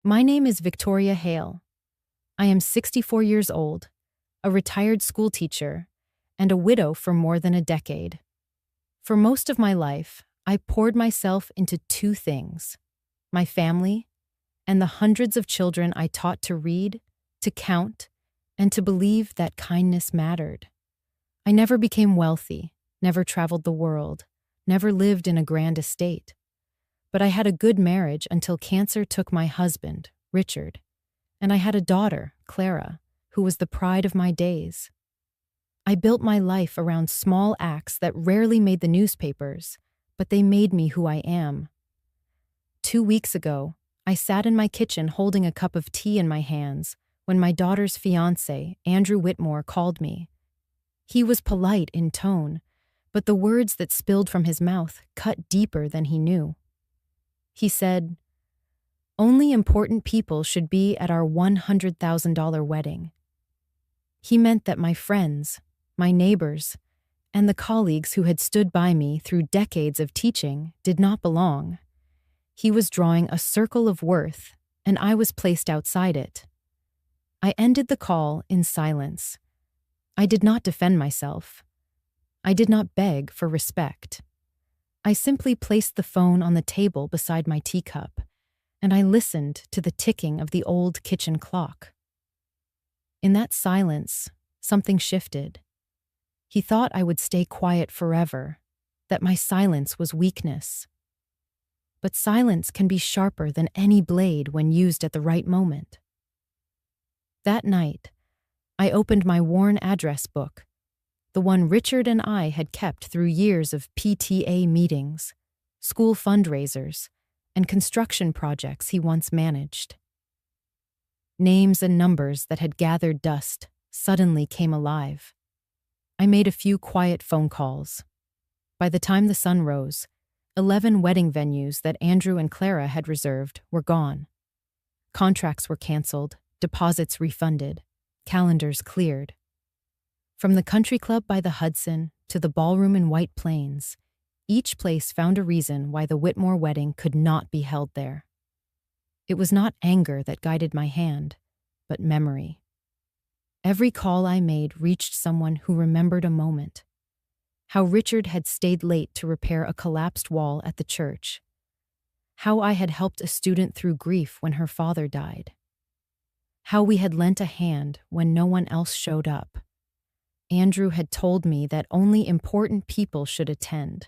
My name is Victoria Hale. I am 64 years old, a retired school teacher, and a widow for more than a decade. For most of my life, I poured myself into two things: my family and the hundreds of children I taught to read, to count, and to believe that kindness mattered. I never became wealthy, never traveled the world, never lived in a grand estate. But I had a good marriage until cancer took my husband, Richard, and I had a daughter, Clara, who was the pride of my days. I built my life around small acts that rarely made the newspapers, but they made me who I am. 2 weeks ago, I sat in my kitchen holding a cup of tea in my hands when my daughter's fiancé, Andrew Whitmore, called me. He was polite in tone, but the words that spilled from his mouth cut deeper than he knew. He said, "Only important people should be at our $100,000 wedding." He meant that my friends, my neighbors, and the colleagues who had stood by me through decades of teaching did not belong. He was drawing a circle of worth, and I was placed outside it. I ended the call in silence. I did not defend myself. I did not beg for respect. I simply placed the phone on the table beside my teacup, and I listened to the ticking of the old kitchen clock. In that silence, something shifted. He thought I would stay quiet forever, that my silence was weakness. But silence can be sharper than any blade when used at the right moment. That night, I opened my worn address book, the one Richard and I had kept through years of PTA meetings, school fundraisers, and construction projects he once managed. Names and numbers that had gathered dust suddenly came alive. I made a few quiet phone calls. By the time the sun rose, 11 wedding venues that Andrew and Clara had reserved were gone. Contracts were canceled, deposits refunded, calendars cleared. From the country club by the Hudson to the ballroom in White Plains, each place found a reason why the Whitmore wedding could not be held there. It was not anger that guided my hand, but memory. Every call I made reached someone who remembered a moment. How Richard had stayed late to repair a collapsed wall at the church. How I had helped a student through grief when her father died. How we had lent a hand when no one else showed up. Andrew had told me that only important people should attend.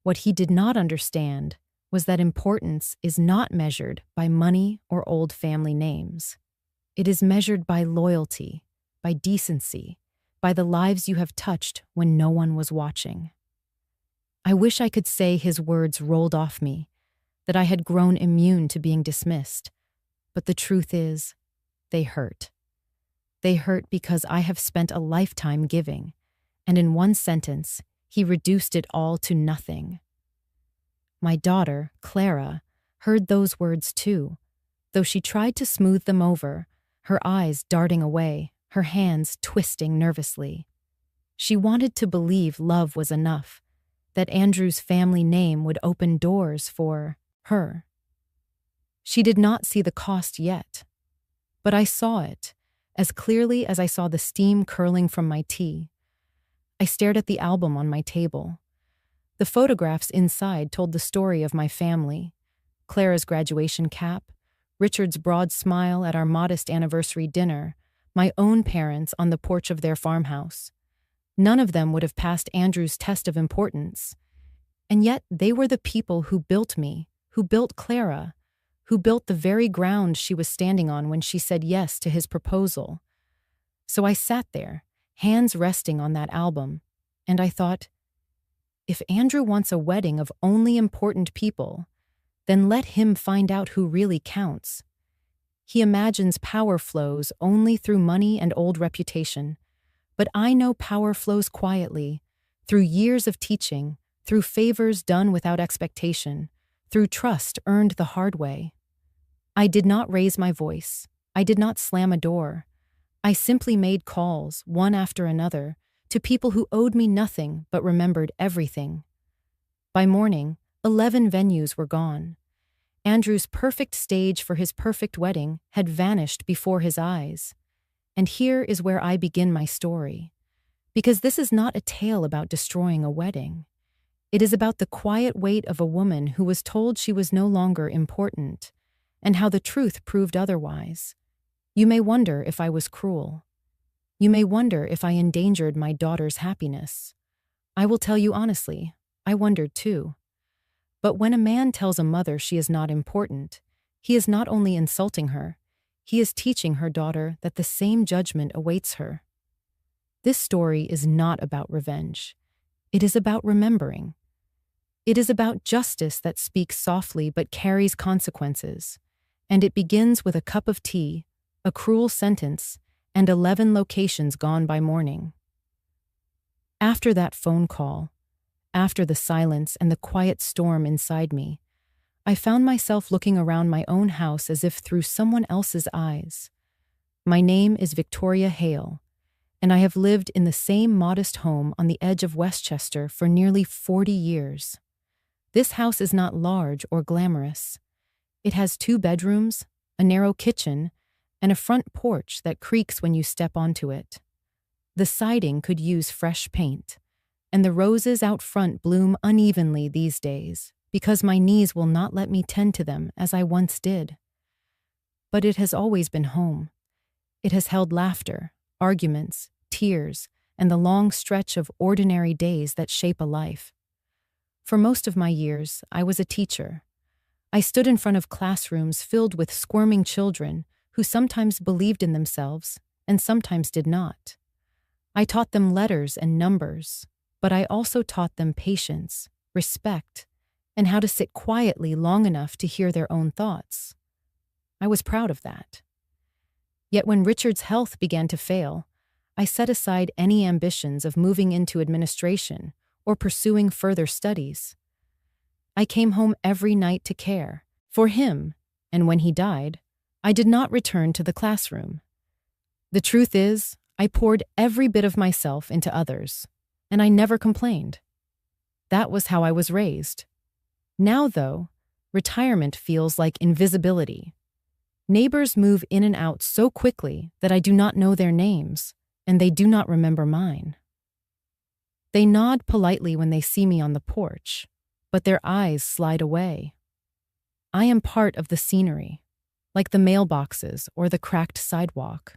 What he did not understand was that importance is not measured by money or old family names. It is measured by loyalty, by decency, by the lives you have touched when no one was watching. I wish I could say his words rolled off me, that I had grown immune to being dismissed, but the truth is, they hurt. They hurt because I have spent a lifetime giving, and in one sentence, he reduced it all to nothing. My daughter, Clara, heard those words too, though she tried to smooth them over, her eyes darting away, her hands twisting nervously. She wanted to believe love was enough, that Andrew's family name would open doors for her. She did not see the cost yet, but I saw it, as clearly as I saw the steam curling from my tea. I stared at the album on my table. The photographs inside told the story of my family: Clara's graduation cap, Richard's broad smile at our modest anniversary dinner, my own parents on the porch of their farmhouse. None of them would have passed Andrew's test of importance. And yet they were the people who built me, who built Clara, who built the very ground she was standing on when she said yes to his proposal. So I sat there, hands resting on that album, and I thought, if Andrew wants a wedding of only important people, then let him find out who really counts. He imagines power flows only through money and old reputation, but I know power flows quietly, through years of teaching, through favors done without expectation, through trust earned the hard way. I did not raise my voice. I did not slam a door. I simply made calls, one after another, to people who owed me nothing but remembered everything. By morning, 11 venues were gone. Andrew's perfect stage for his perfect wedding had vanished before his eyes. And here is where I begin my story. Because this is not a tale about destroying a wedding. It is about the quiet weight of a woman who was told she was no longer important, and how the truth proved otherwise. You may wonder if I was cruel. You may wonder if I endangered my daughter's happiness. I will tell you honestly, I wondered too. But when a man tells a mother she is not important, he is not only insulting her, he is teaching her daughter that the same judgment awaits her. This story is not about revenge. It is about remembering. It is about justice that speaks softly but carries consequences. And it begins with a cup of tea, a cruel sentence, and 11 locations gone by morning. After that phone call, after the silence and the quiet storm inside me, I found myself looking around my own house as if through someone else's eyes. My name is Victoria Hale, and I have lived in the same modest home on the edge of Westchester for nearly 40 years. This house is not large or glamorous. It has 2 bedrooms, a narrow kitchen, and a front porch that creaks when you step onto it. The siding could use fresh paint, and the roses out front bloom unevenly these days because my knees will not let me tend to them as I once did. But it has always been home. It has held laughter, arguments, tears, and the long stretch of ordinary days that shape a life. For most of my years, I was a teacher. I stood in front of classrooms filled with squirming children who sometimes believed in themselves and sometimes did not. I taught them letters and numbers, but I also taught them patience, respect, and how to sit quietly long enough to hear their own thoughts. I was proud of that. Yet when Richard's health began to fail, I set aside any ambitions of moving into administration or pursuing further studies. I came home every night to care for him, and when he died, I did not return to the classroom. The truth is, I poured every bit of myself into others, and I never complained. That was how I was raised. Now, though, retirement feels like invisibility. Neighbors move in and out so quickly that I do not know their names, and they do not remember mine. They nod politely when they see me on the porch, but their eyes slide away. I am part of the scenery, like the mailboxes or the cracked sidewalk.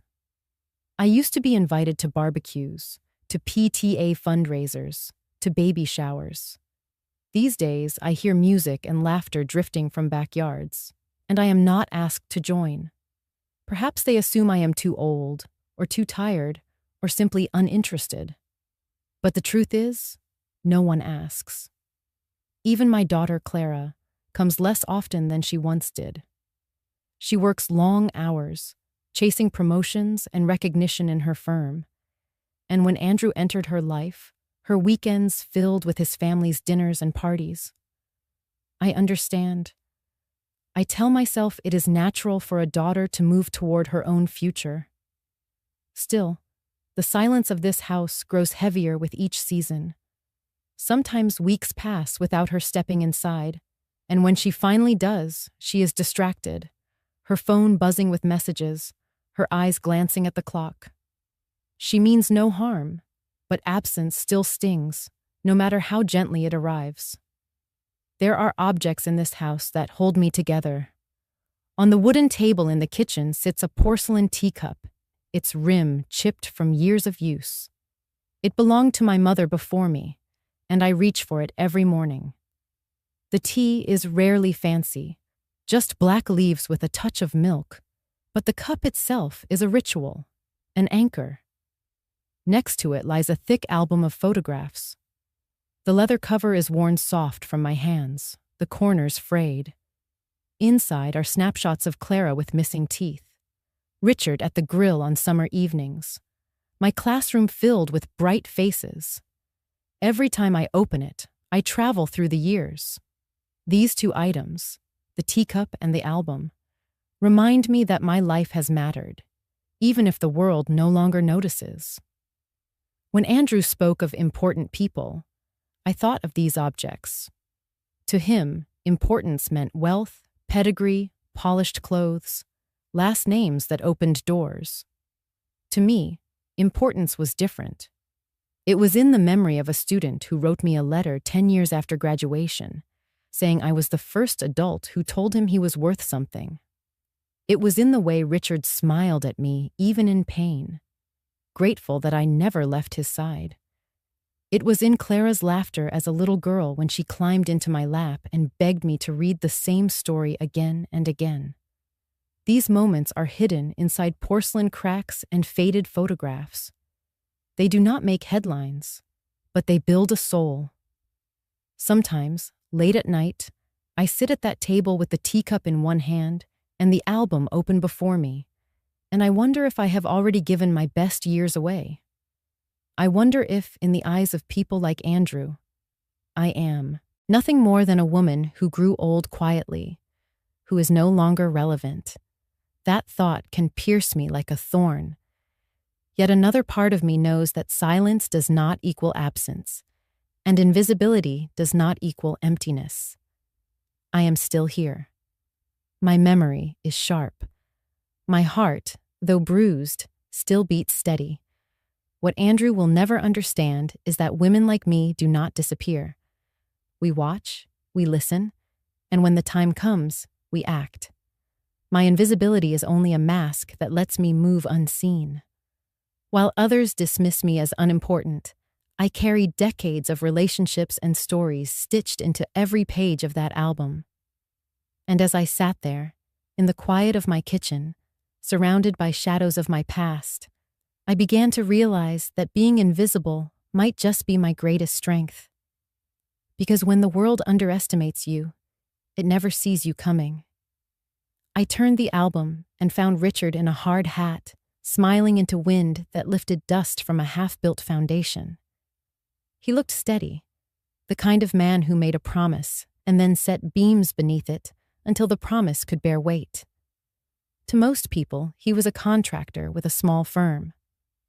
I used to be invited to barbecues, to PTA fundraisers, to baby showers. These days, I hear music and laughter drifting from backyards, and I am not asked to join. Perhaps they assume I am too old, or too tired, or simply uninterested. But the truth is, no one asks. Even my daughter Clara comes less often than she once did. She works long hours, chasing promotions and recognition in her firm. And when Andrew entered her life, her weekends filled with his family's dinners and parties. I understand. I tell myself it is natural for a daughter to move toward her own future. Still, the silence of this house grows heavier with each season. Sometimes weeks pass without her stepping inside, and when she finally does, she is distracted, her phone buzzing with messages, her eyes glancing at the clock. She means no harm, but absence still stings, no matter how gently it arrives. There are objects in this house that hold me together. On the wooden table in the kitchen sits a porcelain teacup, its rim chipped from years of use. It belonged to my mother before me, and I reach for it every morning. The tea is rarely fancy, just black leaves with a touch of milk, but the cup itself is a ritual, an anchor. Next to it lies a thick album of photographs. The leather cover is worn soft from my hands, the corners frayed. Inside are snapshots of Clara with missing teeth, Richard at the grill on summer evenings, my classroom filled with bright faces. Every time I open it, I travel through the years. These 2 items, the teacup and the album, remind me that my life has mattered, even if the world no longer notices. When Andrew spoke of important people, I thought of these objects. To him, importance meant wealth, Pedigree, polished clothes, last names that opened doors. To me, importance was different. It was in the memory of a student who wrote me a letter 10 years after graduation, saying I was the first adult who told him he was worth something. It was in the way Richard smiled at me, even in pain, grateful that I never left his side. It was in Clara's laughter as a little girl when she climbed into my lap and begged me to read the same story again and again. These moments are hidden inside porcelain cracks and faded photographs. They do not make headlines, but they build a soul. Sometimes, late at night, I sit at that table with the teacup in one hand and the album open before me, and I wonder if I have already given my best years away. I wonder if, in the eyes of people like Andrew, I am nothing more than a woman who grew old quietly, who is no longer relevant. That thought can pierce me like a thorn. Yet another part of me knows that silence does not equal absence, and invisibility does not equal emptiness. I am still here. My memory is sharp. My heart, though bruised, still beats steady. What Andrew will never understand is that women like me do not disappear. We watch, we listen, and when the time comes, we act. My invisibility is only a mask that lets me move unseen. While others dismiss me as unimportant, I carry decades of relationships and stories stitched into every page of that album. And as I sat there, in the quiet of my kitchen, surrounded by shadows of my past, I began to realize that being invisible might just be my greatest strength. Because when the world underestimates you, it never sees you coming. I turned the album and found Richard in a hard hat, smiling into wind that lifted dust from a half-built foundation. He looked steady, the kind of man who made a promise and then set beams beneath it until the promise could bear weight. To most people, he was a contractor with a small firm.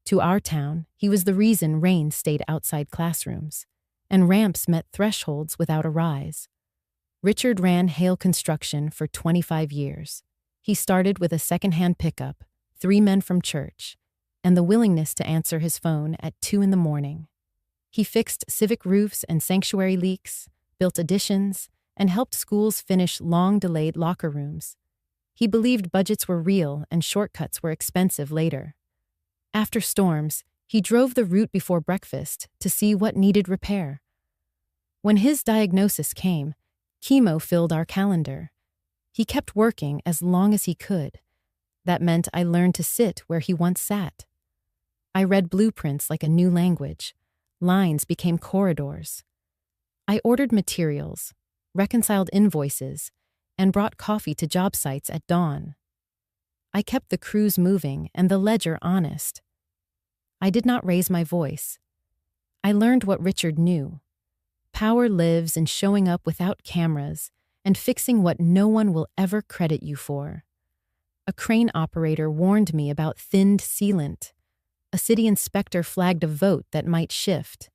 To our town, he was the reason rain stayed outside classrooms, and ramps met thresholds without a rise. Richard ran Hale Construction for 25 years. He started with a second-hand pickup, 3 men from church, and the willingness to answer his phone at 2 a.m. He fixed civic roofs and sanctuary leaks, built additions, and helped schools finish long-delayed locker rooms. He believed budgets were real and shortcuts were expensive later. After storms, he drove the route before breakfast to see what needed repair. When his diagnosis came, chemo filled our calendar. He kept working as long as he could. That meant I learned to sit where he once sat. I read blueprints like a new language. Lines became corridors. I ordered materials, reconciled invoices, and brought coffee to job sites at dawn. I kept the crews moving and the ledger honest. I did not raise my voice. I learned what Richard knew. Power lives in showing up without cameras and fixing what no one will ever credit you for. A crane operator warned me about thinned sealant. A city inspector flagged a vote that might shift.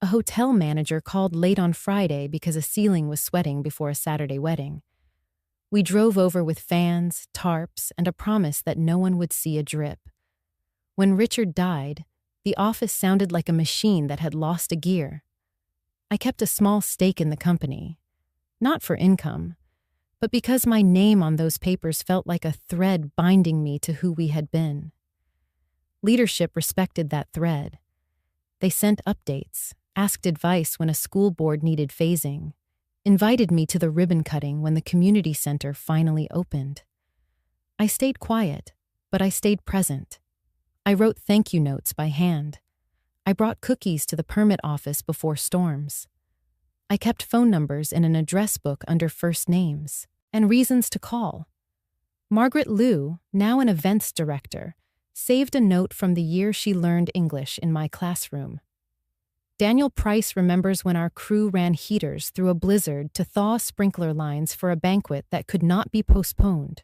A hotel manager called late on Friday because a ceiling was sweating before a Saturday wedding. We drove over with fans, tarps, and a promise that no one would see a drip. When Richard died, the office sounded like a machine that had lost a gear. I kept a small stake in the company, not for income, but because my name on those papers felt like a thread binding me to who we had been. Leadership respected that thread. They sent updates, asked advice when a school board needed phasing, invited me to the ribbon cutting when the community center finally opened. I stayed quiet, but I stayed present. I wrote thank you notes by hand. I brought cookies to the permit office before storms. I kept phone numbers in an address book under first names and reasons to call. Margaret Liu, now an events director, saved a note from the year she learned English in my classroom. Daniel Price remembers when our crew ran heaters through a blizzard to thaw sprinkler lines for a banquet that could not be postponed.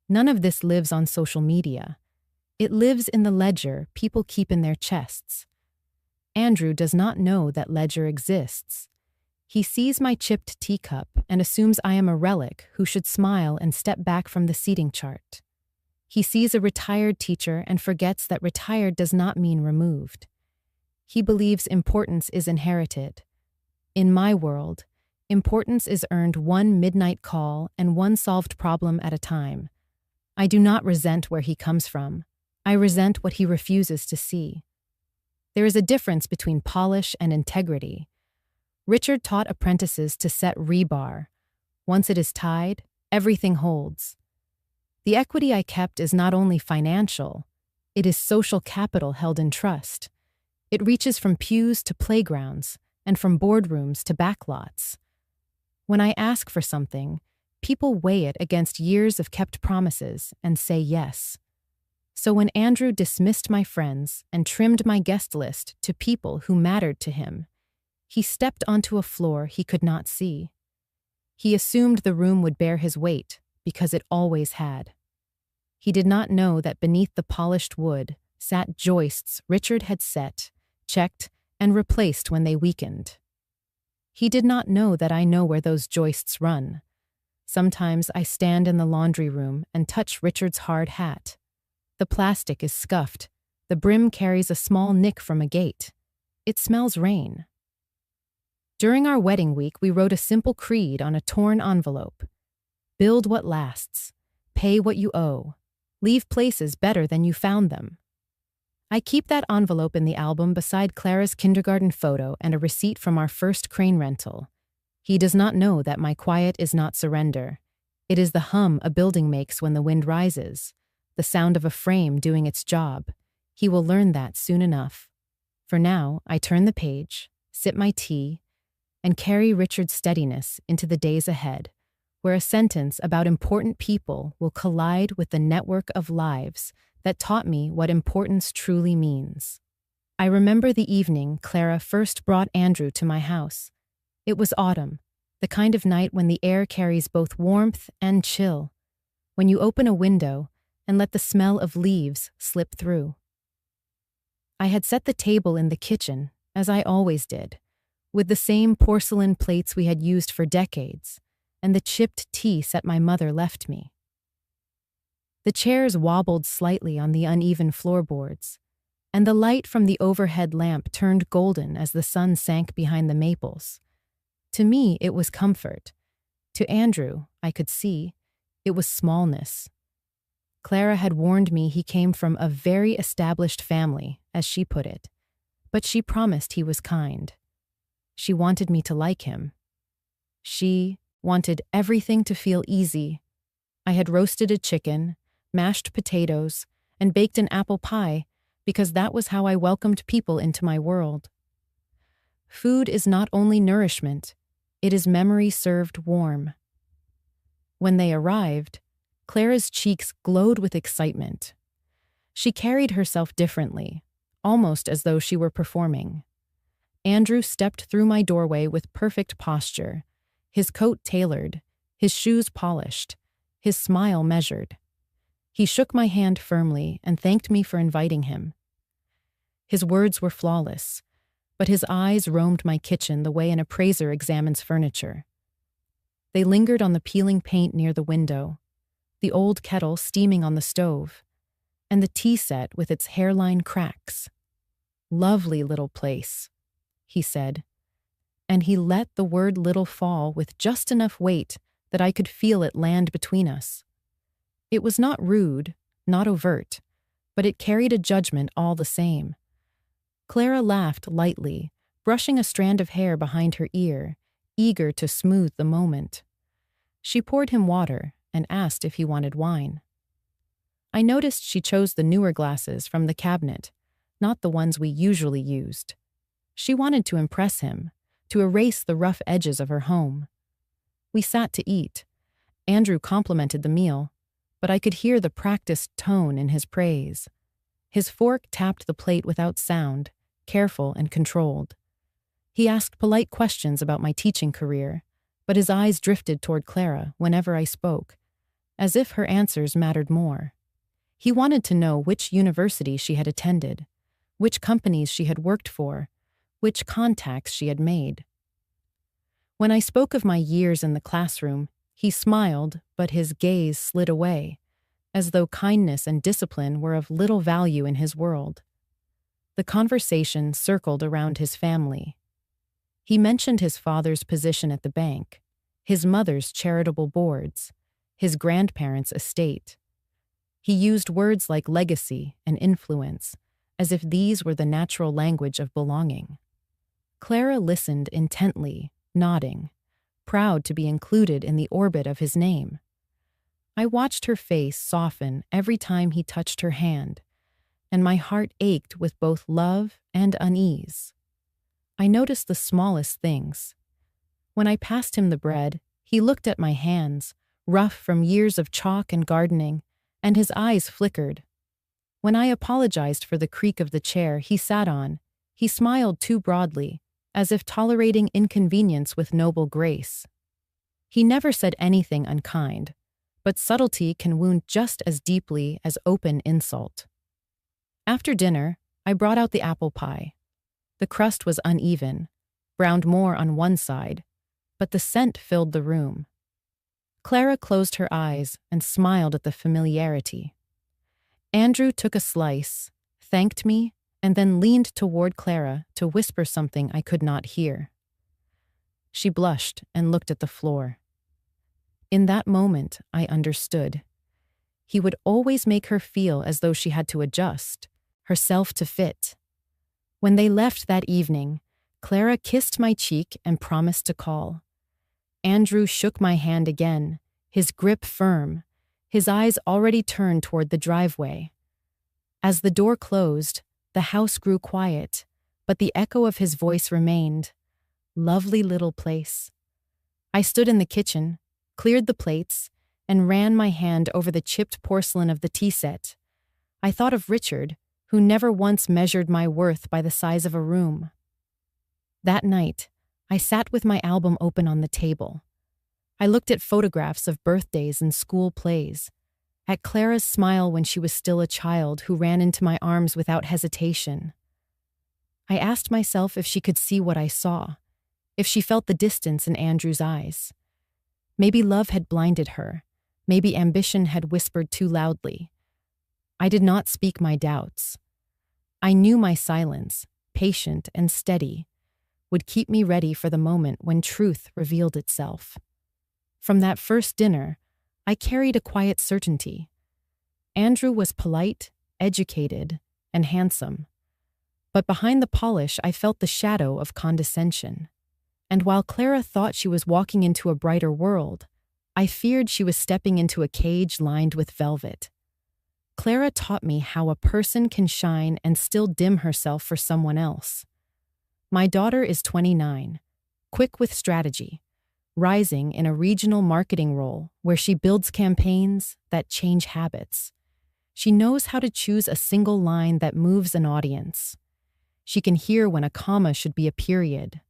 None of this lives on social media. It lives in the ledger people keep in their chests. Andrew does not know that ledger exists. He sees my chipped teacup and assumes I am a relic who should smile and step back from the seating chart. He sees a retired teacher and forgets that retired does not mean removed. He believes importance is inherited. In my world, importance is earned one midnight call and one solved problem at a time. I do not resent where he comes from. I resent what he refuses to see. There is a difference between polish and integrity. Richard taught apprentices to set rebar. Once it is tied, everything holds. The equity I kept is not only financial, it is social capital held in trust. It reaches from pews to playgrounds and from boardrooms to backlots. When I ask for something, people weigh it against years of kept promises and say yes. So when Andrew dismissed my friends and trimmed my guest list to people who mattered to him, he stepped onto a floor he could not see. He assumed the room would bear his weight because it always had. He did not know that beneath the polished wood sat joists Richard had set, checked, and replaced when they weakened. He did not know that I know where those joists run. Sometimes I stand in the laundry room and touch Richard's hard hat. The plastic is scuffed. The brim carries a small nick from a gate. It smells rain. During our wedding week, we wrote a simple creed on a torn envelope. Build what lasts. Pay what you owe. Leave places better than you found them. I keep that envelope in the album beside Clara's kindergarten photo and a receipt from our first crane rental. He does not know that my quiet is not surrender. It is the hum a building makes when the wind rises, the sound of a frame doing its job. He will learn that soon enough. For now, I turn the page, sip my tea, and carry Richard's steadiness into the days ahead, where a sentence about important people will collide with the network of lives that taught me what importance truly means. I remember the evening Clara first brought Andrew to my house. It was autumn, the kind of night when the air carries both warmth and chill, when you open a window and let the smell of leaves slip through. I had set the table in the kitchen, as I always did, with the same porcelain plates we had used for decades, and the chipped tea set my mother left me. The chairs wobbled slightly on the uneven floorboards, and the light from the overhead lamp turned golden as the sun sank behind the maples. To me, it was comfort. To Andrew, I could see, it was smallness. Clara had warned me he came from a very established family, as she put it, but she promised he was kind. She wanted me to like him. She wanted everything to feel easy. I had roasted a chicken, mashed potatoes, and baked an apple pie because that was how I welcomed people into my world. Food is not only nourishment, it is memory served warm. When they arrived, Clara's cheeks glowed with excitement. She carried herself differently, almost as though she were performing. Andrew stepped through my doorway with perfect posture, his coat tailored, his shoes polished, his smile measured. He shook my hand firmly and thanked me for inviting him. His words were flawless, but his eyes roamed my kitchen the way an appraiser examines furniture. They lingered on the peeling paint near the window, the old kettle steaming on the stove, and the tea set with its hairline cracks. Lovely little place, he said, and he let the word little fall with just enough weight that I could feel it land between us. It was not rude, not overt, but it carried a judgment all the same. Clara laughed lightly, brushing a strand of hair behind her ear, eager to smooth the moment. She poured him water and asked if he wanted wine. I noticed she chose the newer glasses from the cabinet, not the ones we usually used. She wanted to impress him, to erase the rough edges of her home. We sat to eat. Andrew complimented the meal, but I could hear the practiced tone in his praise. His fork tapped the plate without sound, careful and controlled. He asked polite questions about my teaching career, but his eyes drifted toward Clara whenever I spoke, as if her answers mattered more. He wanted to know which university she had attended, which companies she had worked for, which contacts she had made. When I spoke of my years in the classroom, he smiled, but his gaze slid away, as though kindness and discipline were of little value in his world. The conversation circled around his family. He mentioned his father's position at the bank, his mother's charitable boards, his grandparents' estate. He used words like legacy and influence, as if these were the natural language of belonging. Clara listened intently, nodding, proud to be included in the orbit of his name. I watched her face soften every time he touched her hand, and my heart ached with both love and unease. I noticed the smallest things. When I passed him the bread, he looked at my hands, rough from years of chalk and gardening, and his eyes flickered. When I apologized for the creak of the chair he sat on, he smiled too broadly, as if tolerating inconvenience with noble grace. He never said anything unkind, but subtlety can wound just as deeply as open insult. After dinner, I brought out the apple pie. The crust was uneven, browned more on one side, but the scent filled the room. Clara closed her eyes and smiled at the familiarity. Andrew took a slice, thanked me, and then leaned toward Clara to whisper something I could not hear. She blushed and looked at the floor. In that moment, I understood. He would always make her feel as though she had to adjust, herself to fit. When they left that evening, Clara kissed my cheek and promised to call. Andrew shook my hand again, his grip firm, his eyes already turned toward the driveway. As the door closed, the house grew quiet, but the echo of his voice remained. Lovely little place. I stood in the kitchen, cleared the plates, and ran my hand over the chipped porcelain of the tea set. I thought of Richard, who never once measured my worth by the size of a room. That night, I sat with my album open on the table. I looked at photographs of birthdays and school plays, at Clara's smile when she was still a child who ran into my arms without hesitation. I asked myself if she could see what I saw, if she felt the distance in Andrew's eyes. Maybe love had blinded her, maybe ambition had whispered too loudly. I did not speak my doubts. I knew my silence, patient and steady, would keep me ready for the moment when truth revealed itself. From that first dinner, I carried a quiet certainty. Andrew was polite, educated, and handsome. But behind the polish, I felt the shadow of condescension. And while Clara thought she was walking into a brighter world, I feared she was stepping into a cage lined with velvet. Clara taught me how a person can shine and still dim herself for someone else. My daughter is 29, quick with strategy, rising in a regional marketing role where she builds campaigns that change habits. She knows how to choose a single line that moves an audience. She can hear when a comma should be a period.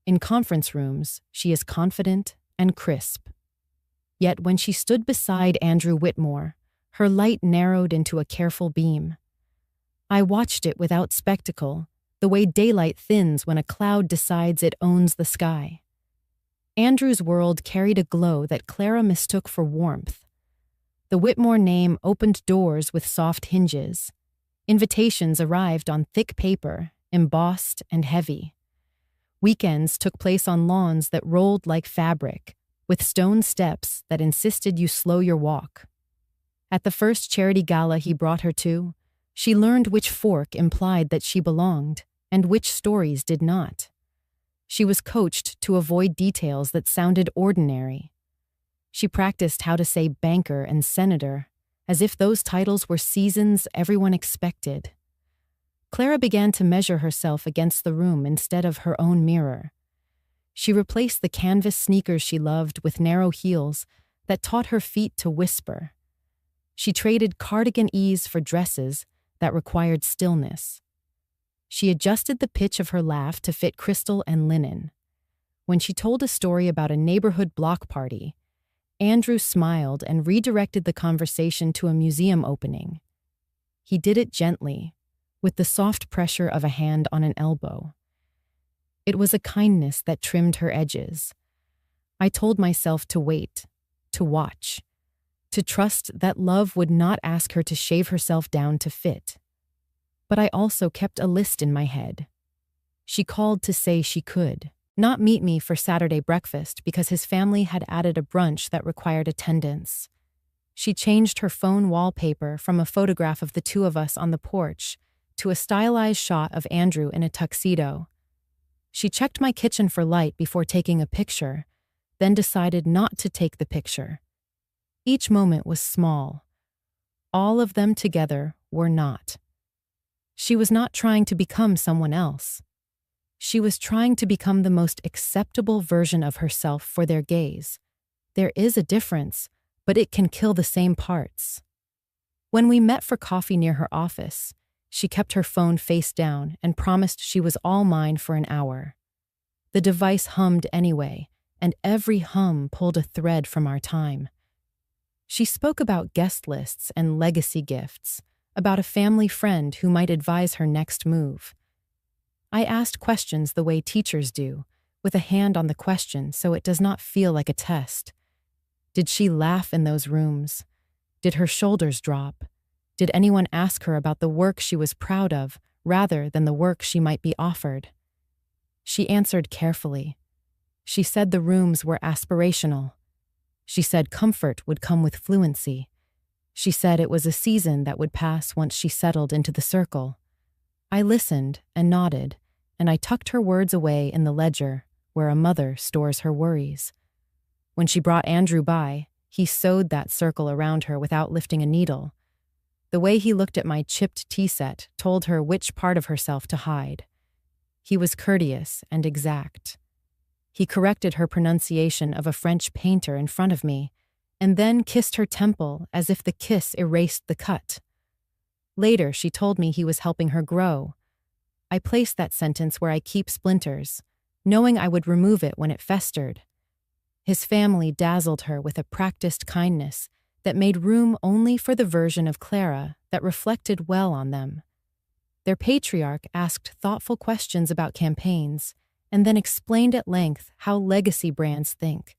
In conference rooms, she is confident and crisp. Yet when she stood beside Andrew Whitmore, her light narrowed into a careful beam. I watched it without spectacle, the way daylight thins when a cloud decides it owns the sky. Andrew's world carried a glow that Clara mistook for warmth. The Whitmore name opened doors with soft hinges. Invitations arrived on thick paper, embossed and heavy. Weekends took place on lawns that rolled like fabric, with stone steps that insisted you slow your walk. At the first charity gala he brought her to, she learned which fork implied that she belonged and which stories did not. She was coached to avoid details that sounded ordinary. She practiced how to say banker and senator, as if those titles were seasons everyone expected. Clara began to measure herself against the room instead of her own mirror. She replaced the canvas sneakers she loved with narrow heels that taught her feet to whisper. She traded cardigan ease for dresses that required stillness. She adjusted the pitch of her laugh to fit crystal and linen. When she told a story about a neighborhood block party, Andrew smiled and redirected the conversation to a museum opening. He did it gently, with the soft pressure of a hand on an elbow. It was a kindness that trimmed her edges. I told myself to wait, to watch, to trust that love would not ask her to shave herself down to fit. But I also kept a list in my head. She called to say she could not meet me for Saturday breakfast because his family had added a brunch that required attendance. She changed her phone wallpaper from a photograph of the two of us on the porch to a stylized shot of Andrew in a tuxedo. She checked my kitchen for light before taking a picture, then decided not to take the picture. Each moment was small. All of them together were not. She was not trying to become someone else. She was trying to become the most acceptable version of herself for their gaze. There is a difference, but it can kill the same parts. When we met for coffee near her office, she kept her phone face down and promised she was all mine for an hour. The device hummed anyway, and every hum pulled a thread from our time. She spoke about guest lists and legacy gifts, about a family friend who might advise her next move. I asked questions the way teachers do, with a hand on the question so it does not feel like a test. Did she laugh in those rooms? Did her shoulders drop? Did anyone ask her about the work she was proud of rather than the work she might be offered? She answered carefully. She said the rooms were aspirational. She said comfort would come with fluency. She said it was a season that would pass once she settled into the circle. I listened and nodded, and I tucked her words away in the ledger where a mother stores her worries. When she brought Andrew by, he sewed that circle around her without lifting a needle. The way he looked at my chipped tea set told her which part of herself to hide. He was courteous and exact. He corrected her pronunciation of a French painter in front of me, and then kissed her temple as if the kiss erased the cut. Later, she told me he was helping her grow. I placed that sentence where I keep splinters, knowing I would remove it when it festered. His family dazzled her with a practiced kindness that made room only for the version of Clara that reflected well on them. Their patriarch asked thoughtful questions about campaigns and then explained at length how legacy brands think.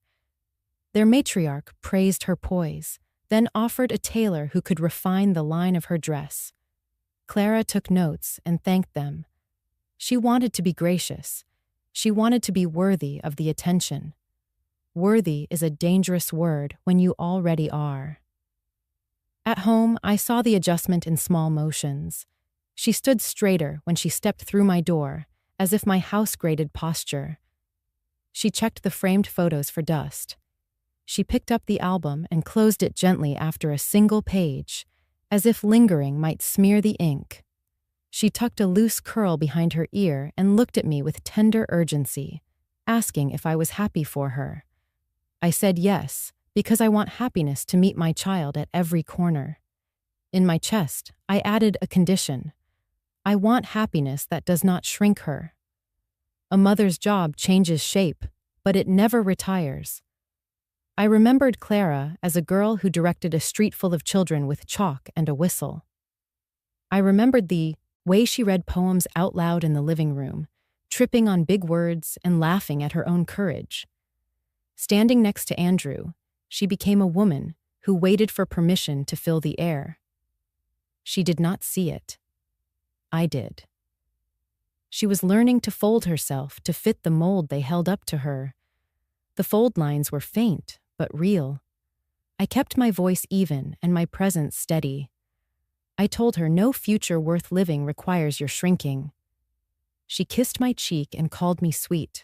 Their matriarch praised her poise, then offered a tailor who could refine the line of her dress. Clara took notes and thanked them. She wanted to be gracious. She wanted to be worthy of the attention. Worthy is a dangerous word when you already are. At home, I saw the adjustment in small motions. She stood straighter when she stepped through my door, as if my house graded posture. She checked the framed photos for dust. She picked up the album and closed it gently after a single page, as if lingering might smear the ink. She tucked a loose curl behind her ear and looked at me with tender urgency, asking if I was happy for her. I said yes, because I want happiness to meet my child at every corner. In my chest, I added a condition. I want happiness that does not shrink her. A mother's job changes shape, but it never retires. I remembered Clara as a girl who directed a street full of children with chalk and a whistle. I remembered the way she read poems out loud in the living room, tripping on big words and laughing at her own courage. Standing next to Andrew, she became a woman who waited for permission to fill the air. She did not see it. I did. She was learning to fold herself to fit the mold they held up to her. The fold lines were faint, but real. I kept my voice even and my presence steady. I told her no future worth living requires your shrinking. She kissed my cheek and called me sweet.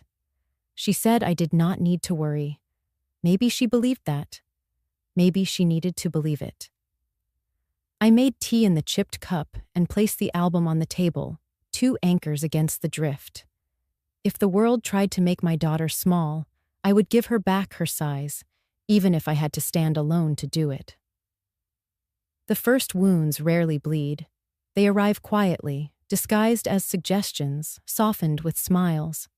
She said I did not need to worry. Maybe she believed that. Maybe she needed to believe it. I made tea in the chipped cup and placed the album on the table, 2 anchors against the drift. If the world tried to make my daughter small, I would give her back her size, even if I had to stand alone to do it. The first wounds rarely bleed. They arrive quietly, disguised as suggestions, softened with smiles.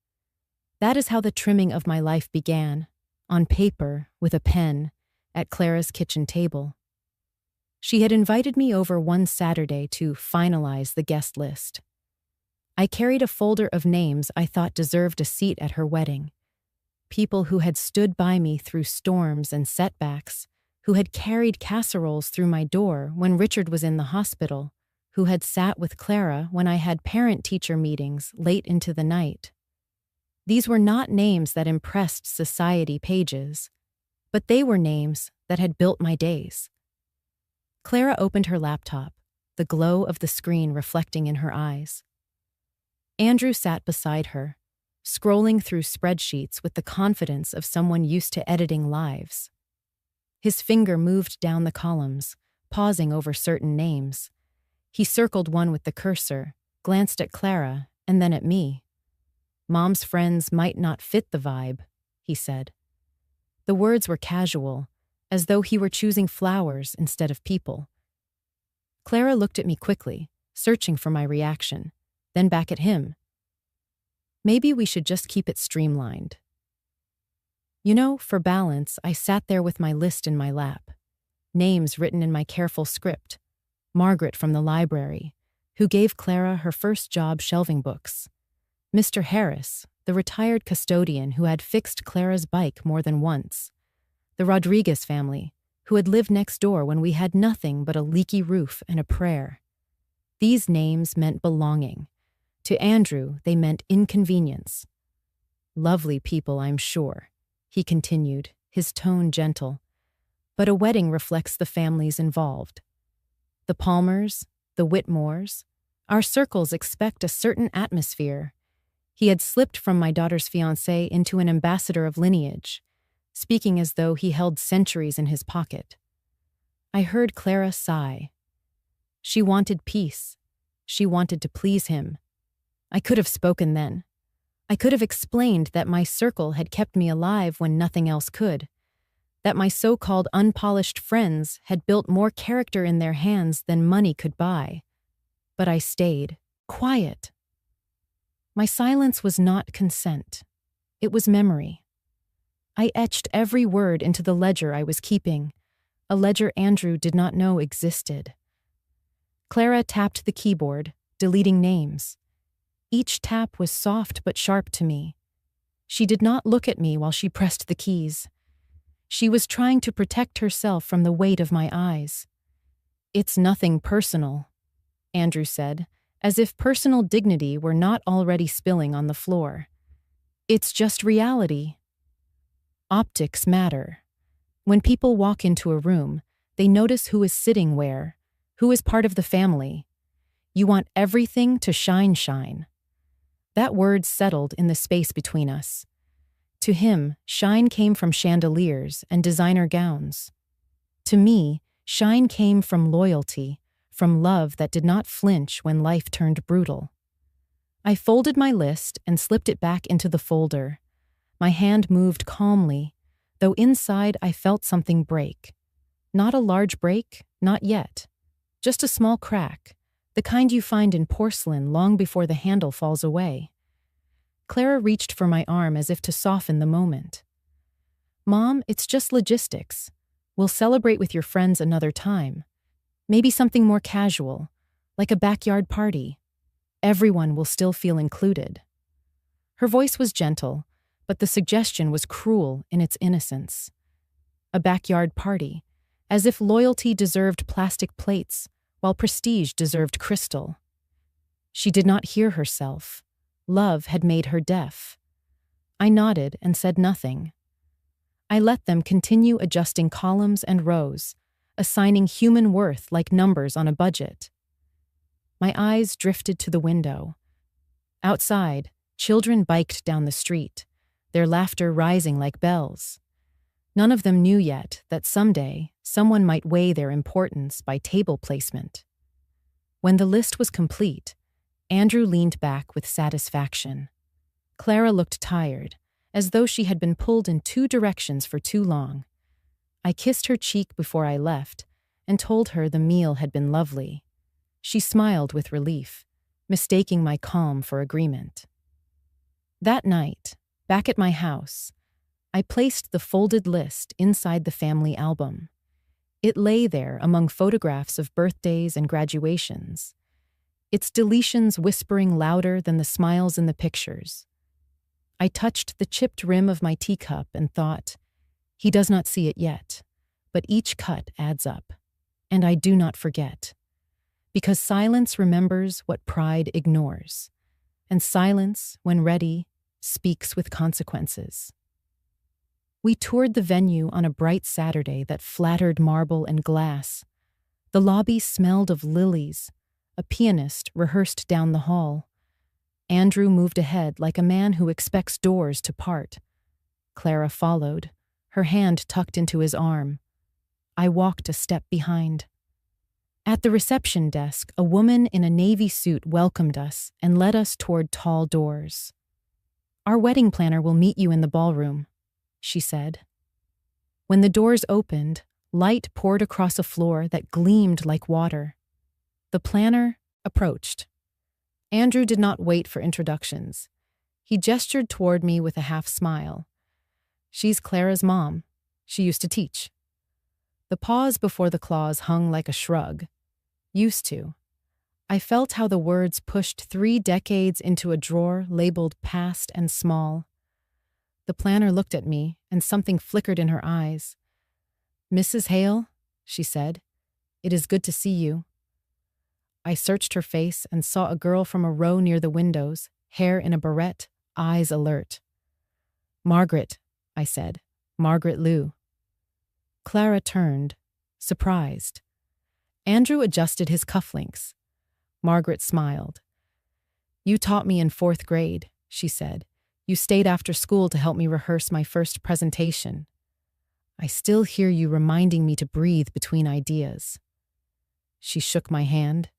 That is how the trimming of my life began, on paper, with a pen, at Clara's kitchen table. She had invited me over one Saturday to finalize the guest list. I carried a folder of names I thought deserved a seat at her wedding. People who had stood by me through storms and setbacks, who had carried casseroles through my door when Richard was in the hospital, who had sat with Clara when I had parent-teacher meetings late into the night. These were not names that impressed society pages, but they were names that had built my days. Clara opened her laptop, the glow of the screen reflecting in her eyes. Andrew sat beside her, scrolling through spreadsheets with the confidence of someone used to editing lives. His finger moved down the columns, pausing over certain names. He circled one with the cursor, glanced at Clara, and then at me. Mom's friends might not fit the vibe, he said. The words were casual, as though he were choosing flowers instead of people. Clara looked at me quickly, searching for my reaction, then back at him. Maybe we should just keep it streamlined. You know, for balance, I sat there with my list in my lap. Names written in my careful script. Margaret from the library, who gave Clara her first job shelving books. Mr. Harris, the retired custodian who had fixed Clara's bike more than once. The Rodriguez family, who had lived next door when we had nothing but a leaky roof and a prayer. These names meant belonging. To Andrew, they meant inconvenience. Lovely people, I'm sure, he continued, his tone gentle. But a wedding reflects the families involved. The Palmers, the Whitmores, our circles expect a certain atmosphere. He had slipped from my daughter's fiancé into an ambassador of lineage, speaking as though he held centuries in his pocket. I heard Clara sigh. She wanted peace. She wanted to please him. I could have spoken then. I could have explained that my circle had kept me alive when nothing else could, that my so-called unpolished friends had built more character in their hands than money could buy. But I stayed, quiet. My silence was not consent. It was memory. I etched every word into the ledger I was keeping, a ledger Andrew did not know existed. Clara tapped the keyboard, deleting names. Each tap was soft but sharp to me. She did not look at me while she pressed the keys. She was trying to protect herself from the weight of my eyes. It's nothing personal, Andrew said, as if personal dignity were not already spilling on the floor. It's just reality. Optics matter. When people walk into a room, they notice who is sitting where, who is part of the family. You want everything to shine. That word settled in the space between us. To him, shine came from chandeliers and designer gowns. To me, shine came from loyalty, from love that did not flinch when life turned brutal. I folded my list and slipped it back into the folder. My hand moved calmly, though inside I felt something break. Not a large break, not yet. Just a small crack, the kind you find in porcelain long before the handle falls away. Clara reached for my arm as if to soften the moment. Mom, it's just logistics. We'll celebrate with your friends another time. Maybe something more casual, like a backyard party. Everyone will still feel included. Her voice was gentle, but the suggestion was cruel in its innocence. A backyard party, as if loyalty deserved plastic plates, while prestige deserved crystal. She did not hear herself. Love had made her deaf. I nodded and said nothing. I let them continue adjusting columns and rows, assigning human worth like numbers on a budget. My eyes drifted to the window. Outside, children biked down the street, their laughter rising like bells. None of them knew yet that someday someone might weigh their importance by table placement. When the list was complete, Andrew leaned back with satisfaction. Clara looked tired, as though she had been pulled in two directions for too long. I kissed her cheek before I left and told her the meal had been lovely. She smiled with relief, mistaking my calm for agreement. That night, back at my house, I placed the folded list inside the family album. It lay there among photographs of birthdays and graduations. its deletions whispering louder than the smiles in the pictures. I touched the chipped rim of my teacup and thought, he does not see it yet, but each cut adds up. And I do not forget. Because silence remembers what pride ignores, and silence, when ready, speaks with consequences. We toured the venue on a bright Saturday that flattered marble and glass. The lobby smelled of lilies. A pianist rehearsed down the hall. Andrew moved ahead like a man who expects doors to part. Clara followed, her hand tucked into his arm. I walked a step behind. At the reception desk, a woman in a navy suit welcomed us and led us toward tall doors. "Our wedding planner will meet you in the ballroom," she said. When the doors opened, light poured across a floor that gleamed like water. The planner approached. Andrew did not wait for introductions. He gestured toward me with a half smile. "She's Clara's mom. She used to teach." The pause before the clause hung like a shrug. Used to. I felt how the words pushed 3 decades into a drawer labeled past and small. The planner looked at me, and something flickered in her eyes. "Mrs. Hale," she said, "it is good to see you." I searched her face and saw a girl from a row near the windows, hair in a barrette, eyes alert. "Margaret," I said. "Margaret Liu." Clara turned, surprised. Andrew adjusted his cufflinks. Margaret smiled. "You taught me in 4th grade," she said. "You stayed after school to help me rehearse my first presentation. I still hear you reminding me to breathe between ideas." She shook my hand,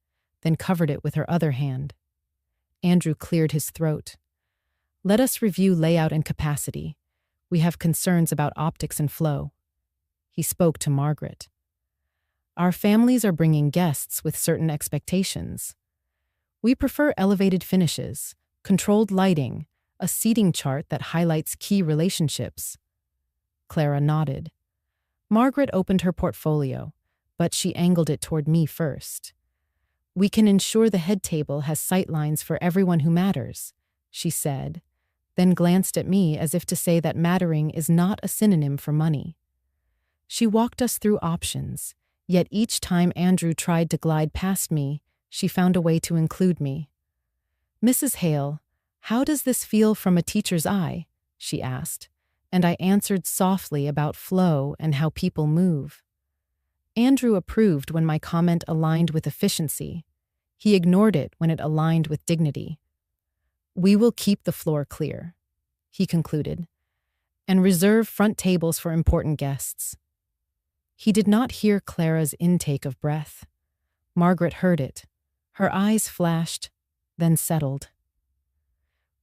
then covered it with her other hand. Andrew cleared his throat. "Let us review layout and capacity. We have concerns about optics and flow." He spoke to Margaret. "Our families are bringing guests with certain expectations. We prefer elevated finishes, controlled lighting, a seating chart that highlights key relationships." Clara nodded. Margaret opened her portfolio, but she angled it toward me first. "We can ensure the head table has sightlines for everyone who matters," she said, then glanced at me as if to say that mattering is not a synonym for money. She walked us through options, yet each time Andrew tried to glide past me, she found a way to include me. "Mrs. Hale, how does this feel from a teacher's eye?" she asked, and I answered softly about flow and how people move. Andrew approved when my comment aligned with efficiency. He ignored it when it aligned with dignity. "We will keep the floor clear," he concluded, "and reserve front tables for important guests." He did not hear Clara's intake of breath. Margaret heard it. Her eyes flashed, then settled.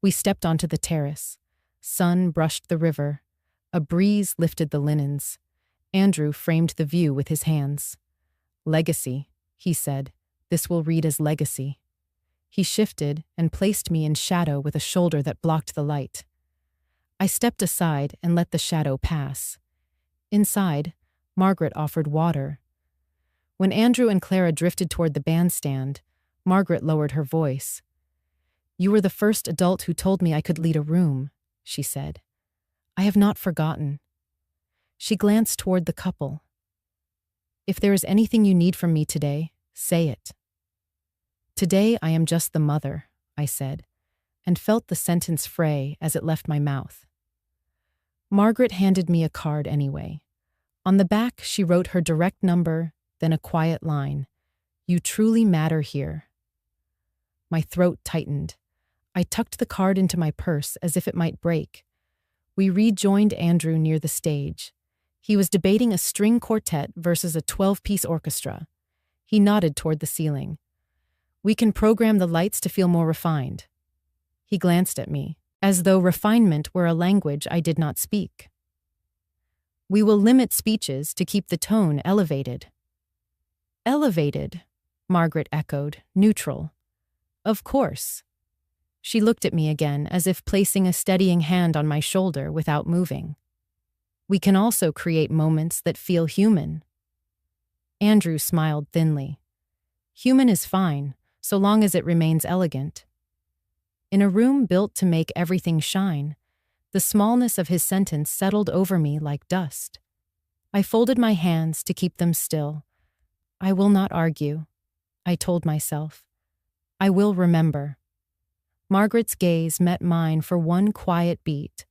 We stepped onto the terrace. Sun brushed the river. A breeze lifted the linens. Andrew framed the view with his hands. "Legacy," he said. "This will read as legacy." He shifted and placed me in shadow with a shoulder that blocked the light. I stepped aside and let the shadow pass. Inside, Margaret offered water. When Andrew and Clara drifted toward the bandstand, Margaret lowered her voice. "You were the first adult who told me I could lead a room," she said. "I have not forgotten." She glanced toward the couple. "If there is anything you need from me today, say it." "Today I am just the mother," I said, and felt the sentence fray as it left my mouth. Margaret handed me a card anyway. On the back, she wrote her direct number, then a quiet line. "You truly matter here." My throat tightened. I tucked the card into my purse as if it might break. We rejoined Andrew near the stage. He was debating a string quartet versus a 12-piece orchestra. He nodded toward the ceiling. "We can program the lights to feel more refined." He glanced at me, as though refinement were a language I did not speak. "We will limit speeches to keep the tone elevated." "Elevated," Margaret echoed, neutral. "Of course." She looked at me again as if placing a steadying hand on my shoulder without moving. "We can also create moments that feel human." Andrew smiled thinly. "Human is fine, so long as it remains elegant. In a room built to make everything shine, the smallness of his sentence settled over me like dust. I folded my hands to keep them still. I will not argue, I told myself. I will remember. Margaret's gaze met mine for one quiet beat,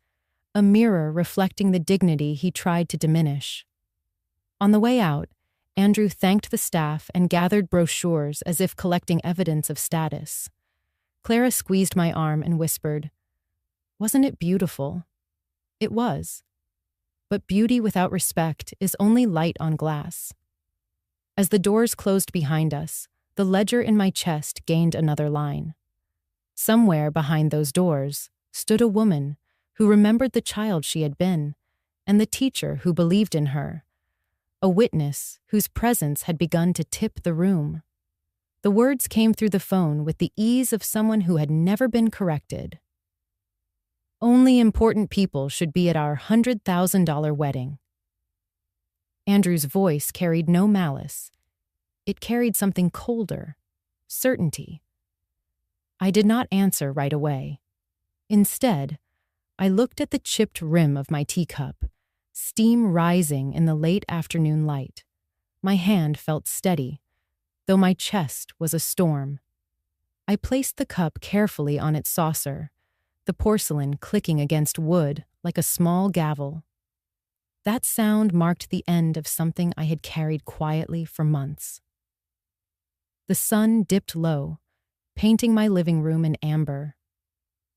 a mirror reflecting the dignity he tried to diminish. On the way out, Andrew thanked the staff and gathered brochures as if collecting evidence of status. Clara squeezed my arm and whispered, "Wasn't it beautiful?" It was. But beauty without respect is only light on glass. As the doors closed behind us, the ledger in my chest gained another line. Somewhere behind those doors stood a woman who remembered the child she had been, and the teacher who believed in her, a witness whose presence had begun to tip the room. The words came through the phone with the ease of someone who had never been corrected. "Only important people should be at our $100,000 wedding." Andrew's voice carried no malice. It carried something colder, certainty. I did not answer right away. Instead, I looked at the chipped rim of my teacup, steam rising in the late afternoon light. My hand felt steady, though my chest was a storm. I placed the cup carefully on its saucer, the porcelain clicking against wood like a small gavel. That sound marked the end of something I had carried quietly for months. The sun dipped low, painting my living room in amber.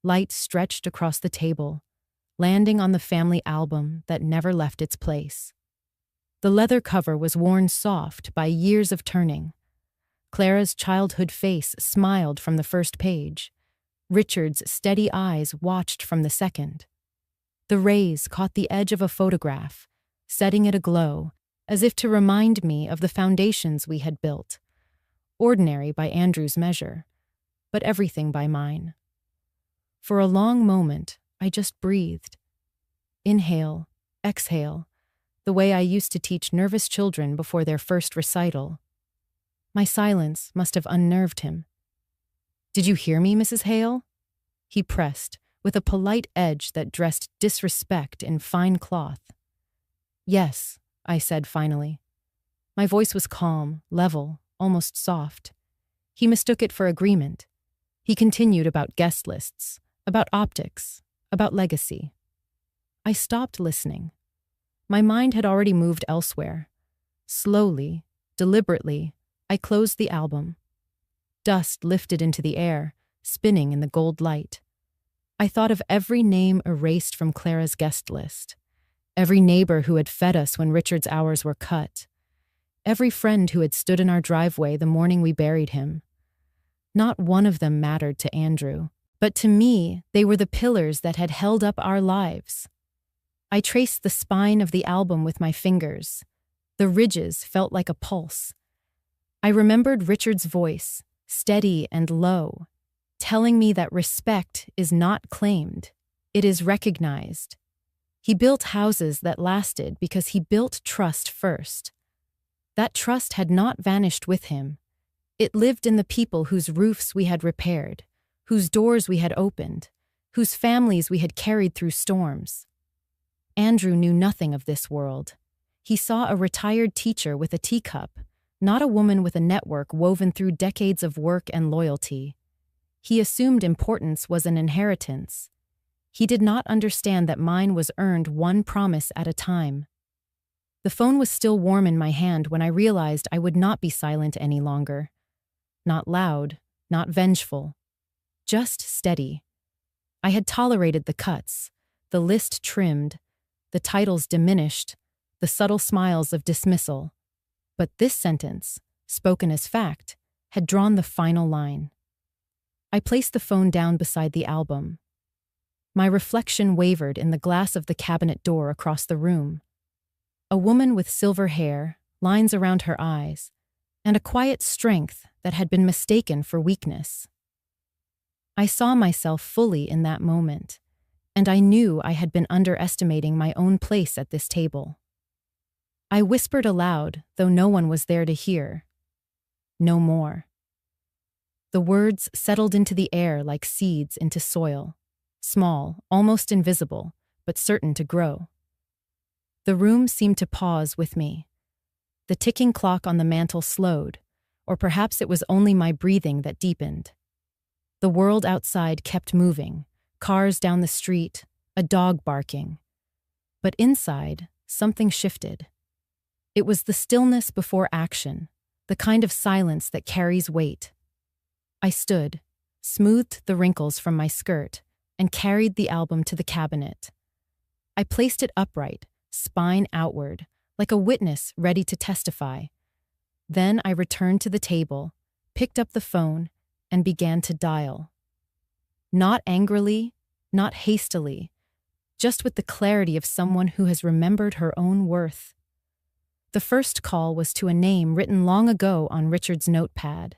Light stretched across the table, landing on the family album that never left its place. The leather cover was worn soft by years of turning. Clara's childhood face smiled from the first page. Richard's steady eyes watched from the second. The rays caught the edge of a photograph, setting it aglow, as if to remind me of the foundations we had built. Ordinary by Andrew's measure, but everything by mine. For a long moment, I just breathed. Inhale, exhale, the way I used to teach nervous children before their first recital. My silence must have unnerved him. "Did you hear me, Mrs. Hale?" He pressed, with a polite edge that dressed disrespect in fine cloth. "Yes," I said finally. My voice was calm, level, almost soft. He mistook it for agreement. He continued about guest lists, about optics, about legacy. I stopped listening. My mind had already moved elsewhere. Slowly, deliberately, I closed the album. Dust lifted into the air, spinning in the gold light. I thought of every name erased from Clara's guest list, every neighbor who had fed us when Richard's hours were cut, every friend who had stood in our driveway the morning we buried him. Not one of them mattered to Andrew, but to me, they were the pillars that had held up our lives. I traced the spine of the album with my fingers. The ridges felt like a pulse. I remembered Richard's voice, steady and low, telling me that respect is not claimed, it is recognized. He built houses that lasted because he built trust first. That trust had not vanished with him. It lived in the people whose roofs we had repaired, whose doors we had opened, whose families we had carried through storms. Andrew knew nothing of this world. He saw a retired teacher with a teacup, not a woman with a network woven through decades of work and loyalty. He assumed importance was an inheritance. He did not understand that mine was earned one promise at a time. The phone was still warm in my hand when I realized I would not be silent any longer. Not loud, not vengeful, just steady. I had tolerated the cuts, the list trimmed, the titles diminished, the subtle smiles of dismissal. But this sentence, spoken as fact, had drawn the final line. I placed the phone down beside the album. My reflection wavered in the glass of the cabinet door across the room. A woman with silver hair, lines around her eyes, and a quiet strength that had been mistaken for weakness. I saw myself fully in that moment, and I knew I had been underestimating my own place at this table. I whispered aloud, though no one was there to hear. "No more." The words settled into the air like seeds into soil, small, almost invisible, but certain to grow. The room seemed to pause with me. The ticking clock on the mantel slowed, or perhaps it was only my breathing that deepened. The world outside kept moving, cars down the street, a dog barking. But inside, something shifted. It was the stillness before action, the kind of silence that carries weight. I stood, smoothed the wrinkles from my skirt, and carried the album to the cabinet. I placed it upright, spine outward, like a witness ready to testify. Then I returned to the table, picked up the phone, and began to dial. Not angrily, not hastily, just with the clarity of someone who has remembered her own worth. The first call was to a name written long ago on Richard's notepad.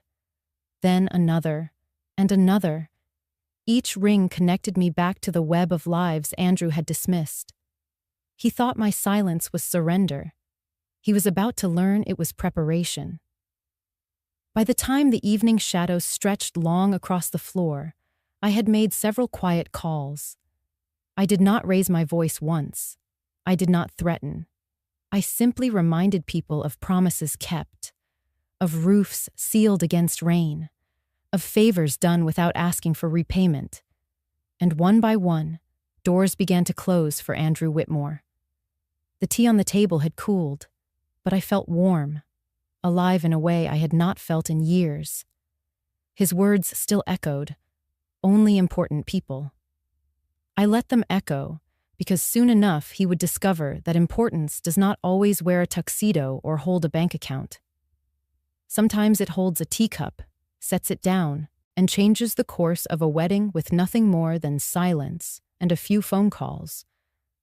Then another, and another. Each ring connected me back to the web of lives Andrew had dismissed. He thought my silence was surrender. He was about to learn it was preparation. By the time the evening shadows stretched long across the floor, I had made several quiet calls. I did not raise my voice once. I did not threaten. I simply reminded people of promises kept, of roofs sealed against rain, of favors done without asking for repayment. And one by one, doors began to close for Andrew Whitmore. The tea on the table had cooled, but I felt warm, alive in a way I had not felt in years. His words still echoed, only important people. I let them echo because soon enough he would discover that importance does not always wear a tuxedo or hold a bank account. Sometimes it holds a teacup, sets it down, and changes the course of a wedding with nothing more than silence and a few phone calls.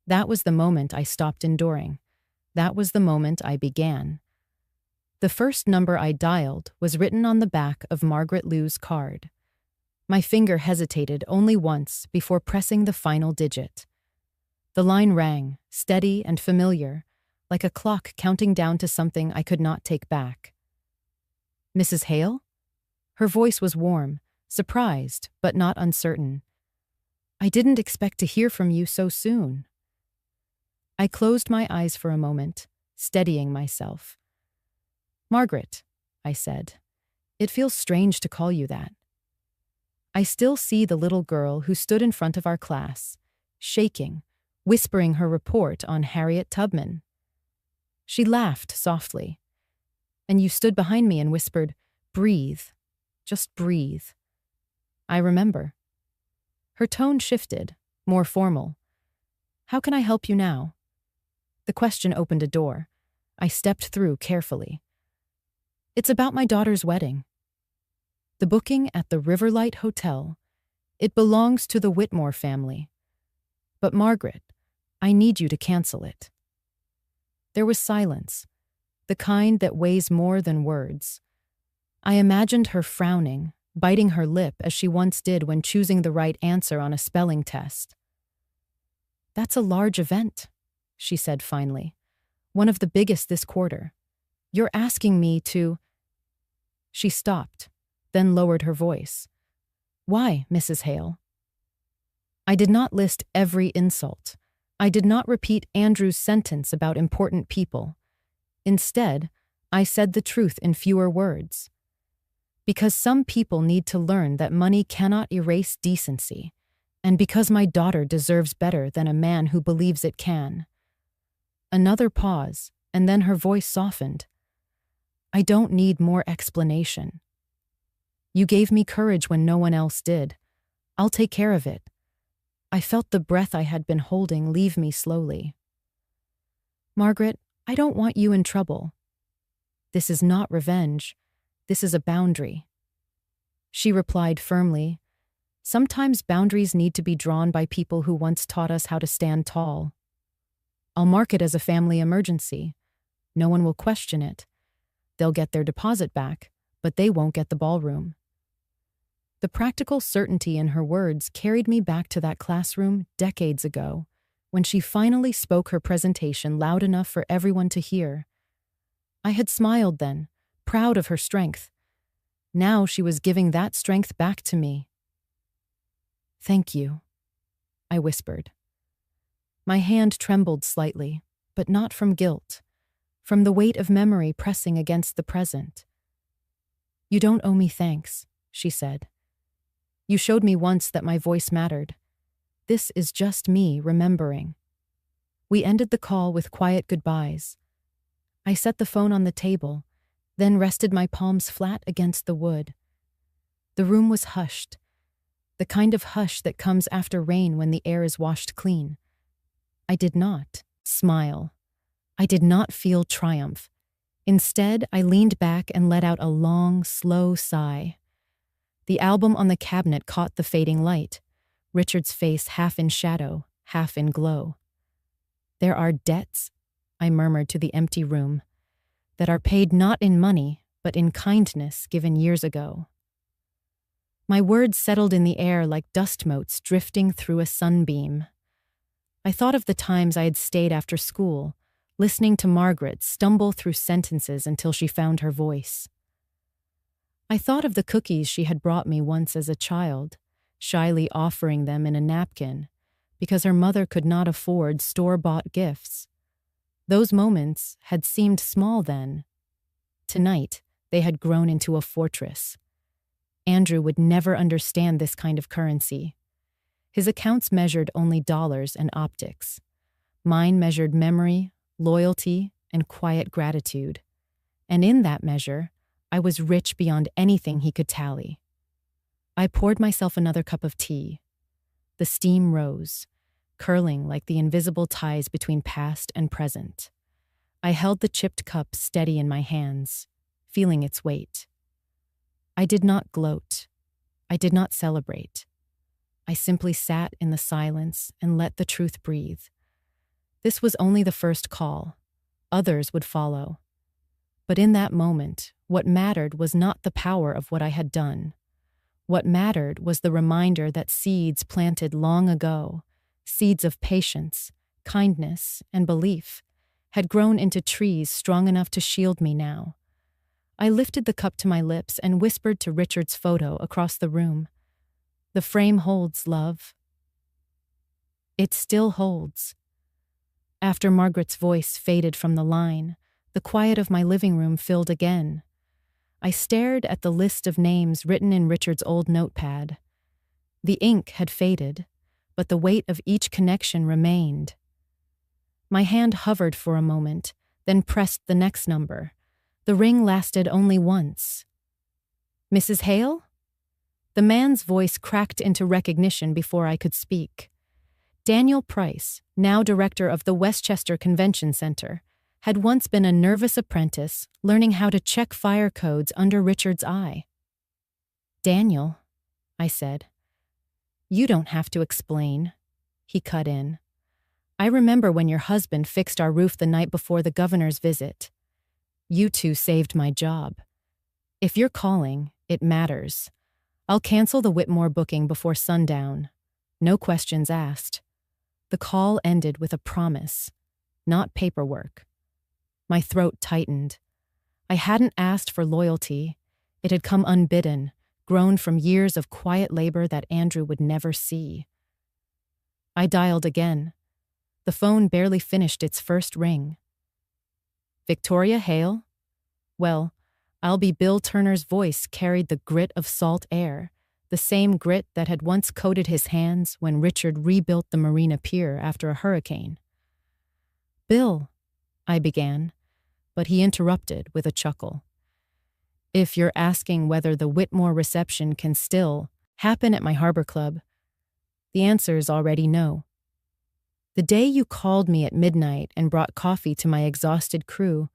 That was the moment I stopped enduring. That was the moment I began. The first number I dialed was written on the back of Margaret Liu's card. My finger hesitated only once before pressing the final digit. The line rang, steady and familiar, like a clock counting down to something I could not take back. Mrs. Hale? Her voice was warm, surprised, but not uncertain. I didn't expect to hear from you so soon. I closed my eyes for a moment, steadying myself. Margaret, I said, it feels strange to call you that. I still see the little girl who stood in front of our class, shaking, whispering her report on Harriet Tubman. She laughed softly, and you stood behind me and whispered, "Breathe, just breathe." I remember. Her tone shifted, more formal. How can I help you now? The question opened a door. I stepped through carefully. It's about my daughter's wedding. The booking at the Riverlight Hotel. It belongs to the Whitmore family. But Margaret, I need you to cancel it. There was silence, the kind that weighs more than words. I imagined her frowning, biting her lip as she once did when choosing the right answer on a spelling test. That's a large event, she said finally. One of the biggest this quarter. You're asking me to... She stopped, then lowered her voice. Why, Mrs. Hale? I did not list every insult. I did not repeat Andrew's sentence about important people. Instead, I said the truth in fewer words. Because some people need to learn that money cannot erase decency, and because my daughter deserves better than a man who believes it can. Another pause, and then her voice softened. I don't need more explanation. You gave me courage when no one else did. I'll take care of it. I felt the breath I had been holding leave me slowly. Margaret, I don't want you in trouble. This is not revenge. This is a boundary. She replied firmly, sometimes boundaries need to be drawn by people who once taught us how to stand tall. I'll mark it as a family emergency. No one will question it. They'll get their deposit back, but they won't get the ballroom. The practical certainty in her words carried me back to that classroom decades ago, when she finally spoke her presentation loud enough for everyone to hear. I had smiled then, proud of her strength. Now she was giving that strength back to me. "Thank you," I whispered. My hand trembled slightly, but not from guilt, from the weight of memory pressing against the present. "You don't owe me thanks," she said. "You showed me once that my voice mattered. This is just me remembering." We ended the call with quiet goodbyes. I set the phone on the table, then rested my palms flat against the wood. The room was hushed, the kind of hush that comes after rain when the air is washed clean. I did not smile. I did not feel triumph. Instead, I leaned back and let out a long, slow sigh. The album on the cabinet caught the fading light, Richard's face half in shadow, half in glow. "There are debts," I murmured to the empty room, "that are paid not in money, but in kindness given years ago." My words settled in the air like dust motes drifting through a sunbeam. I thought of the times I had stayed after school, listening to Margaret stumble through sentences until she found her voice. I thought of the cookies she had brought me once as a child, shyly offering them in a napkin, because her mother could not afford store-bought gifts. Those moments had seemed small then. Tonight, they had grown into a fortress. Andrew would never understand this kind of currency. His accounts measured only dollars and optics. Mine measured memory, loyalty, and quiet gratitude. And in that measure, I was rich beyond anything he could tally. I poured myself another cup of tea. The steam rose, curling like the invisible ties between past and present. I held the chipped cup steady in my hands, feeling its weight. I did not gloat. I did not celebrate. I simply sat in the silence and let the truth breathe. This was only the first call. Others would follow. But in that moment, what mattered was not the power of what I had done. What mattered was the reminder that seeds planted long ago, seeds of patience, kindness, and belief, had grown into trees strong enough to shield me now. I lifted the cup to my lips and whispered to Richard's photo across the room. "The frame holds, love." It still holds. After Margaret's voice faded from the line, the quiet of my living room filled again. I stared at the list of names written in Richard's old notepad. The ink had faded, but the weight of each connection remained. My hand hovered for a moment, then pressed the next number. The ring lasted only once. "Mrs. Hale?" The man's voice cracked into recognition before I could speak. Daniel Price, now director of the Westchester Convention Center, had once been a nervous apprentice learning how to check fire codes under Richard's eye. "Daniel," I said. "You don't have to explain," he cut in. "I remember when your husband fixed our roof the night before the governor's visit. You two saved my job. If you're calling, it matters. I'll cancel the Whitmore booking before sundown. No questions asked." The call ended with a promise, not paperwork. My throat tightened. I hadn't asked for loyalty. It had come unbidden, grown from years of quiet labor that Andrew would never see. I dialed again. The phone barely finished its first ring. "Victoria Hale?" Well, I'll be Bill Turner's voice carried the grit of salt air, the same grit that had once coated his hands when Richard rebuilt the Marina Pier after a hurricane. "Bill," I began, but he interrupted with a chuckle. "If you're asking whether the Whitmore reception can still happen at my harbor club, the answer is already no. The day you called me at midnight and brought coffee to my exhausted crew,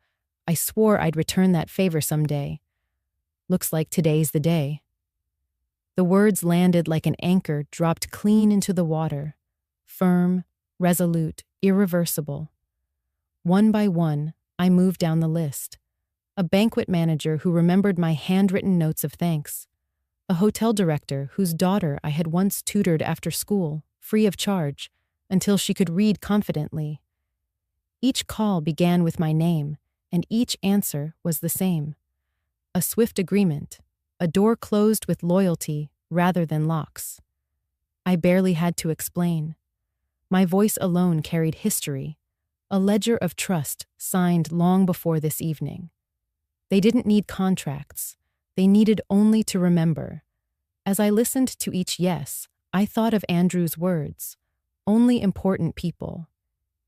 I swore I'd return that favor someday. Looks like today's the day." The words landed like an anchor dropped clean into the water, firm, resolute, irreversible. One by one, I moved down the list. A banquet manager who remembered my handwritten notes of thanks. A hotel director whose daughter I had once tutored after school, free of charge, until she could read confidently. Each call began with my name, and each answer was the same. A swift agreement, a door closed with loyalty rather than locks. I barely had to explain. My voice alone carried history, a ledger of trust signed long before this evening. They didn't need contracts. They needed only to remember. As I listened to each yes, I thought of Andrew's words. Only important people.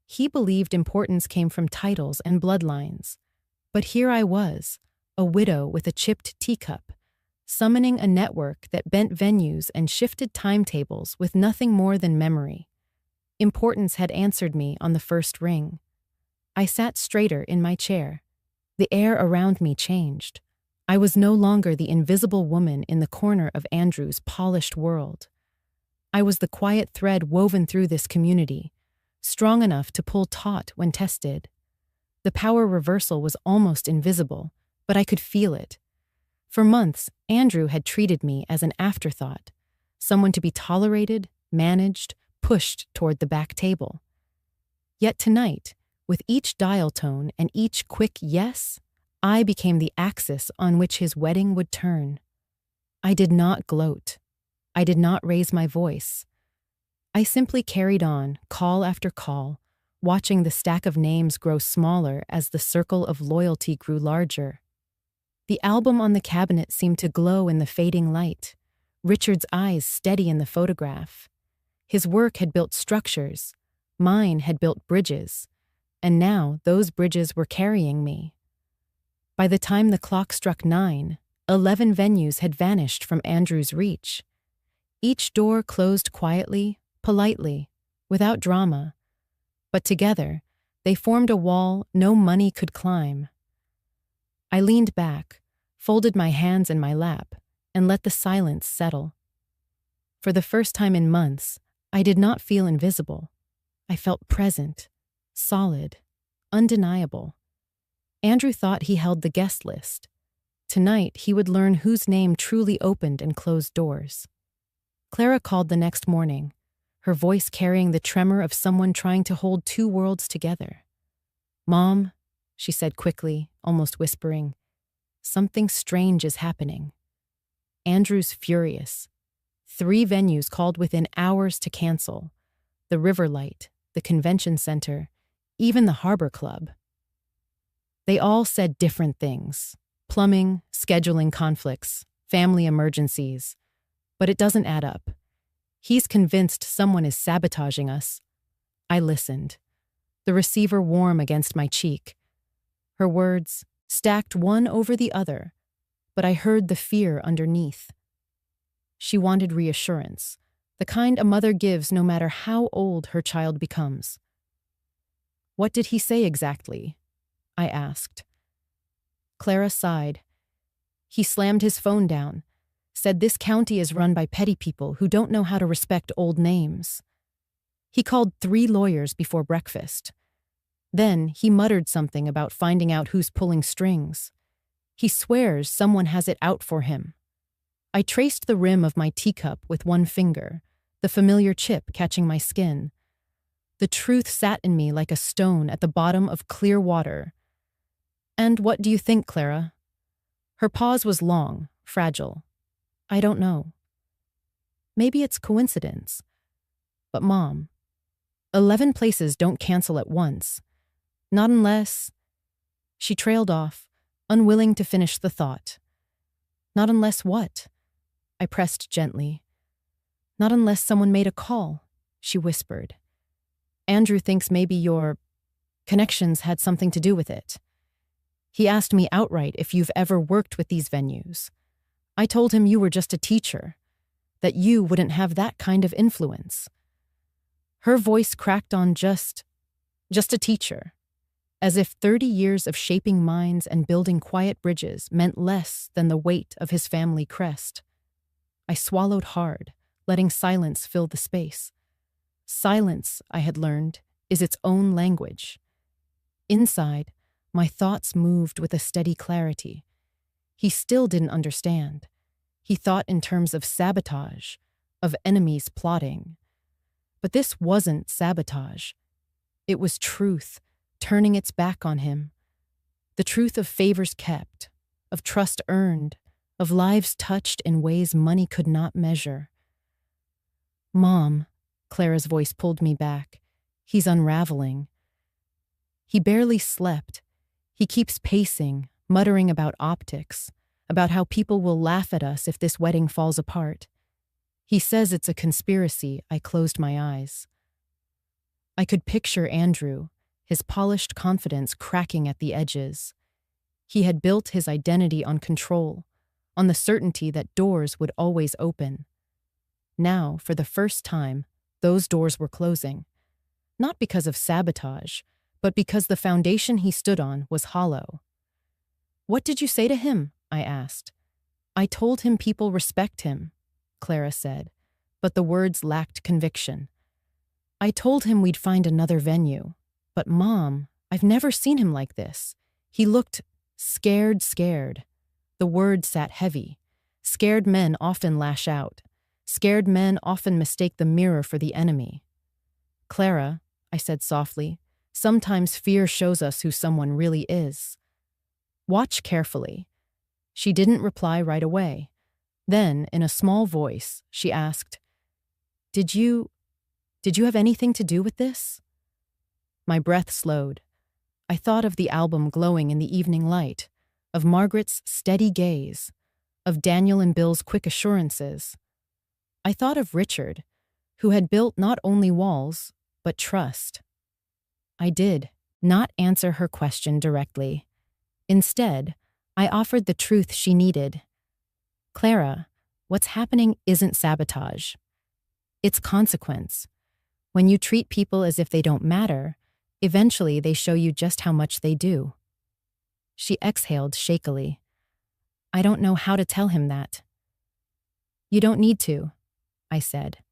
He believed importance came from titles and bloodlines. But here I was, a widow with a chipped teacup, summoning a network that bent venues and shifted timetables with nothing more than memory. Importance had answered me on the first ring. I sat straighter in my chair. The air around me changed. I was no longer the invisible woman in the corner of Andrew's polished world. I was the quiet thread woven through this community, strong enough to pull taut when tested. The power reversal was almost invisible, but I could feel it. For months, Andrew had treated me as an afterthought, someone to be tolerated, managed, pushed toward the back table. Yet tonight, with each dial tone and each quick yes, I became the axis on which his wedding would turn. I did not gloat. I did not raise my voice. I simply carried on, call after call, watching the stack of names grow smaller as the circle of loyalty grew larger. The album on the cabinet seemed to glow in the fading light, Richard's eyes steady in the photograph. His work had built structures, mine had built bridges, and now those bridges were carrying me. By the time the clock struck 9, 11 venues had vanished from Andrew's reach. Each door closed quietly, politely, without drama, but together they formed a wall no money could climb. I leaned back, folded my hands in my lap, and let the silence settle. For the first time in months, I did not feel invisible. I felt present, solid, undeniable. Andrew thought he held the guest list. Tonight, he would learn whose name truly opened and closed doors. Clara called the next morning, her voice carrying the tremor of someone trying to hold two worlds together. "Mom," she said quickly, almost whispering, "something strange is happening." Andrew's furious. 3 venues called within hours to cancel. The Riverlight, the Convention Center, even the Harbor Club. They all said different things. Plumbing, scheduling conflicts, family emergencies. But it doesn't add up. He's convinced someone is sabotaging us. I listened, the receiver warm against my cheek. Her words, stacked one over the other, but I heard the fear underneath. She wanted reassurance, the kind a mother gives no matter how old her child becomes. "What did he say exactly?" I asked. Clara sighed. "He slammed his phone down, said this county is run by petty people who don't know how to respect old names. He called 3 lawyers before breakfast. Then he muttered something about finding out who's pulling strings. He swears someone has it out for him." I traced the rim of my teacup with one finger, the familiar chip catching my skin. The truth sat in me like a stone at the bottom of clear water. "And what do you think, Clara?" Her pause was long, fragile. "I don't know. Maybe it's coincidence. But Mom, 11 places don't cancel at once. Not unless—" She trailed off, unwilling to finish the thought. "Not unless what?" I pressed gently. "Not unless someone made a call," she whispered. "Andrew thinks maybe your connections had something to do with it. He asked me outright if you've ever worked with these venues. I told him you were just a teacher, that you wouldn't have that kind of influence." Her voice cracked on just a teacher, as if 30 years of shaping minds and building quiet bridges meant less than the weight of his family crest. I swallowed hard, letting silence fill the space. Silence, I had learned, is its own language. Inside, my thoughts moved with a steady clarity. He still didn't understand. He thought in terms of sabotage, of enemies plotting. But this wasn't sabotage. It was truth, turning its back on him. The truth of favors kept, of trust earned, of lives touched in ways money could not measure. "Mom," Clara's voice pulled me back. "He's unraveling. He barely slept. He keeps pacing, muttering about optics, about how people will laugh at us if this wedding falls apart. He says it's a conspiracy." I closed my eyes. I could picture Andrew, his polished confidence cracking at the edges. He had built his identity on control, on the certainty that doors would always open. Now, for the first time, those doors were closing. Not because of sabotage, but because the foundation he stood on was hollow. "What did you say to him?" I asked. "I told him people respect him," Clara said, but the words lacked conviction. "I told him we'd find another venue. But Mom, I've never seen him like this. He looked scared. The word sat heavy. Scared men often lash out. Scared men often mistake the mirror for the enemy. "Clara," I said softly, "sometimes fear shows us who someone really is. Watch carefully." She didn't reply right away. Then, in a small voice, she asked, Did you have anything to do with this?" My breath slowed. I thought of the album glowing in the evening light, of Margaret's steady gaze, of Daniel and Bill's quick assurances. I thought of Richard, who had built not only walls, but trust. I did not answer her question directly. Instead, I offered the truth she needed. "Clara, what's happening isn't sabotage. It's consequence. When you treat people as if they don't matter, eventually they show you just how much they do." She exhaled shakily. "I don't know how to tell him that." "You don't need to," I said.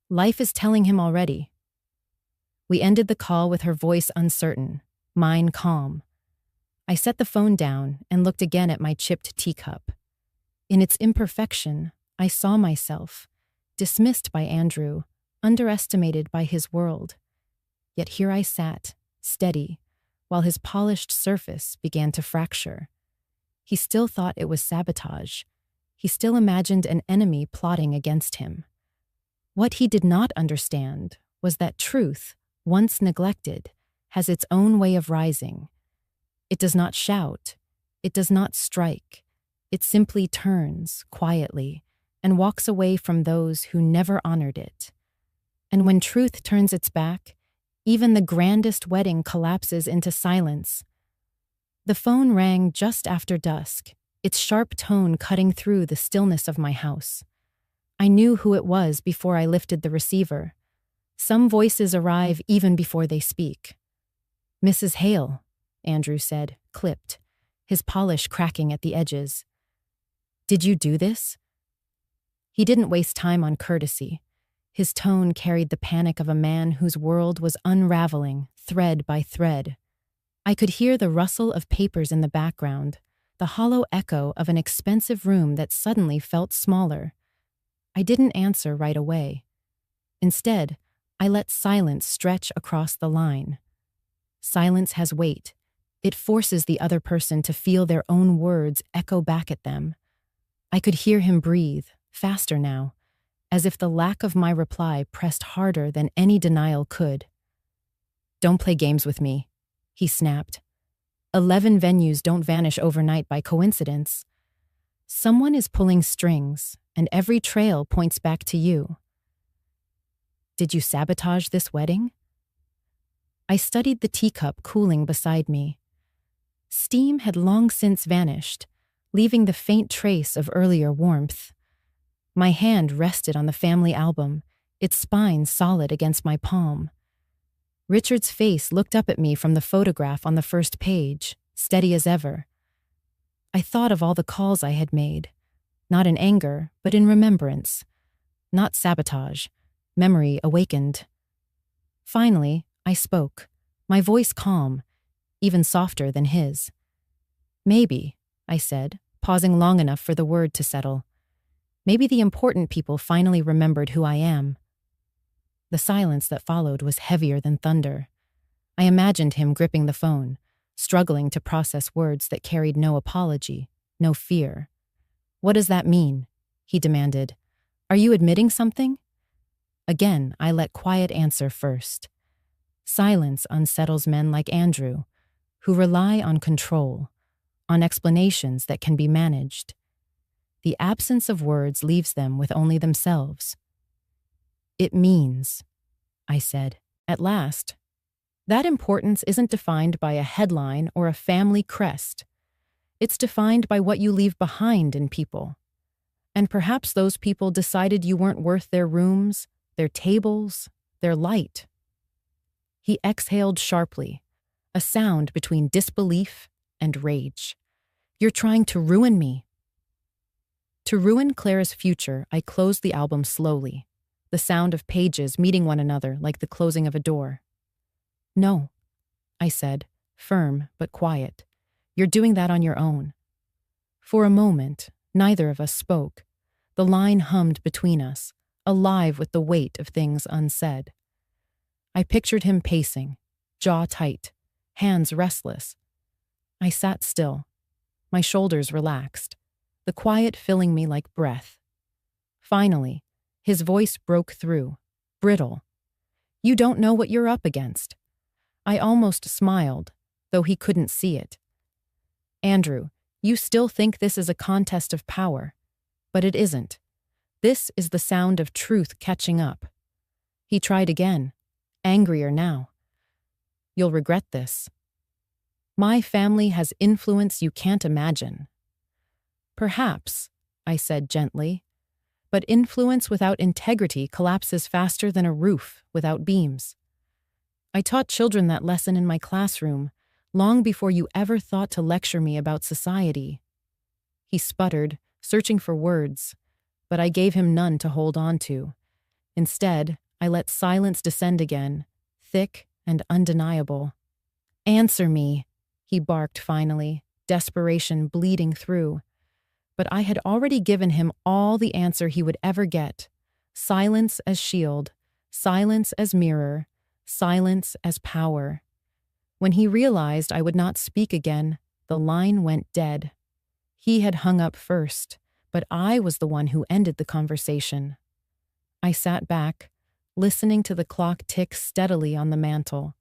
"Life is telling him already." We ended the call with her voice uncertain, mine calm. I set the phone down and looked again at my chipped teacup. In its imperfection, I saw myself, dismissed by Andrew, underestimated by his world. Yet here I sat, steady, while his polished surface began to fracture. He still thought it was sabotage. He still imagined an enemy plotting against him. What he did not understand was that truth, once neglected, has its own way of rising. It does not shout. It does not strike. It simply turns, quietly, and walks away from those who never honored it. And when truth turns its back, even the grandest wedding collapses into silence. The phone rang just after dusk, its sharp tone cutting through the stillness of my house. I knew who it was before I lifted the receiver. Some voices arrive even before they speak. "Mrs. Hale," Andrew said, clipped, his polish cracking at the edges. "Did you do this?" He didn't waste time on courtesy. His tone carried the panic of a man whose world was unraveling, thread by thread. I could hear the rustle of papers in the background, the hollow echo of an expensive room that suddenly felt smaller. I didn't answer right away. Instead, I let silence stretch across the line. Silence has weight. It forces the other person to feel their own words echo back at them. I could hear him breathe, faster now, as if the lack of my reply pressed harder than any denial could. "Don't play games with me," he snapped. 11 venues don't vanish overnight by coincidence. Someone is pulling strings, and every trail points back to you. "Did you sabotage this wedding?" I studied the teacup cooling beside me. Steam had long since vanished, leaving the faint trace of earlier warmth. My hand rested on the family album, its spine solid against my palm. Richard's face looked up at me from the photograph on the first page, steady as ever. I thought of all the calls I had made, not in anger, but in remembrance. Not sabotage. Memory awakened. Finally, I spoke, my voice calm, even softer than his. "Maybe," I said, pausing long enough for the word to settle. "Maybe the important people finally remembered who I am." The silence that followed was heavier than thunder. I imagined him gripping the phone, struggling to process words that carried no apology, no fear. What does that mean? He demanded. Are you admitting something? Again, I let quiet answer first. Silence unsettles men like Andrew, who rely on control, on explanations that can be managed. The absence of words leaves them with only themselves. It means, I said, at last, that importance isn't defined by a headline or a family crest. It's defined by what you leave behind in people. And perhaps those people decided you weren't worth their rooms, their tables, their light. He exhaled sharply, a sound between disbelief and rage. You're trying to ruin me. To ruin Clara's future, I closed the album slowly, the sound of pages meeting one another like the closing of a door. No, I said, firm but quiet. You're doing that on your own. For a moment, neither of us spoke. The line hummed between us, alive with the weight of things unsaid. I pictured him pacing, jaw tight, hands restless. I sat still, my shoulders relaxed, the quiet filling me like breath. Finally, his voice broke through, brittle. You don't know what you're up against. I almost smiled, though he couldn't see it. Andrew, you still think this is a contest of power, but it isn't. This is the sound of truth catching up. He tried again, angrier now. You'll regret this. My family has influence you can't imagine. Perhaps, I said gently, but influence without integrity collapses faster than a roof without beams. I taught children that lesson in my classroom, long before you ever thought to lecture me about society. He sputtered, searching for words, but I gave him none to hold on to. Instead, I let silence descend again, thick and undeniable. Answer me, he barked finally, desperation bleeding through. But I had already given him all the answer he would ever get. Silence as shield, silence as mirror, silence as power. When he realized I would not speak again, the line went dead. He had hung up first, but I was the one who ended the conversation. I sat back, listening to the clock tick steadily on the mantel.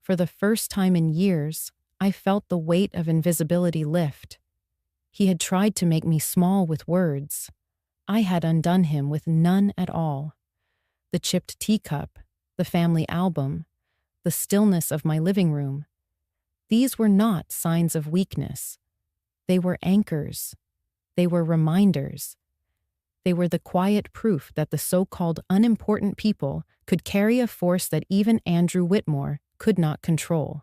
For the first time in years, I felt the weight of invisibility lift. He had tried to make me small with words. I had undone him with none at all. The chipped teacup, the family album, the stillness of my living room. These were not signs of weakness. They were anchors. They were reminders. They were the quiet proof that the so-called unimportant people could carry a force that even Andrew Whitmore could not control.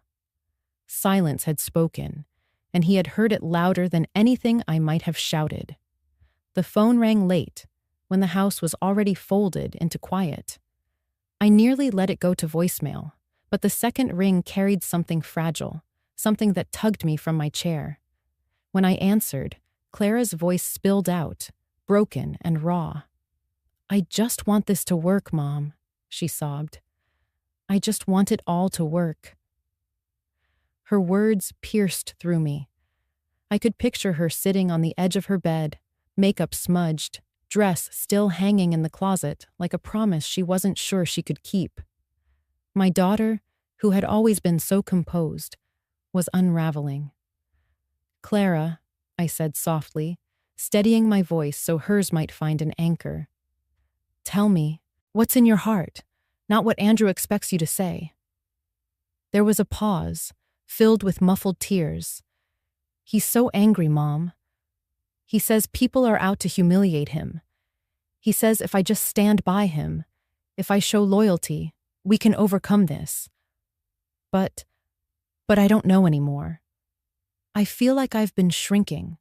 Silence had spoken, and he had heard it louder than anything I might have shouted. The phone rang late, when the house was already folded into quiet. I nearly let it go to voicemail, but the second ring carried something fragile, something that tugged me from my chair. When I answered, Clara's voice spilled out, broken and raw. I just want this to work, Mom, she sobbed. I just want it all to work. Her words pierced through me. I could picture her sitting on the edge of her bed, makeup smudged, dress still hanging in the closet like a promise she wasn't sure she could keep. My daughter, who had always been so composed, was unraveling. Clara, I said softly, steadying my voice so hers might find an anchor. Tell me, what's in your heart, not what Andrew expects you to say. There was a pause, filled with muffled tears. He's so angry, Mom. He says people are out to humiliate him. He says if I just stand by him, if I show loyalty, we can overcome this. But I don't know anymore. I feel like I've been shrinking,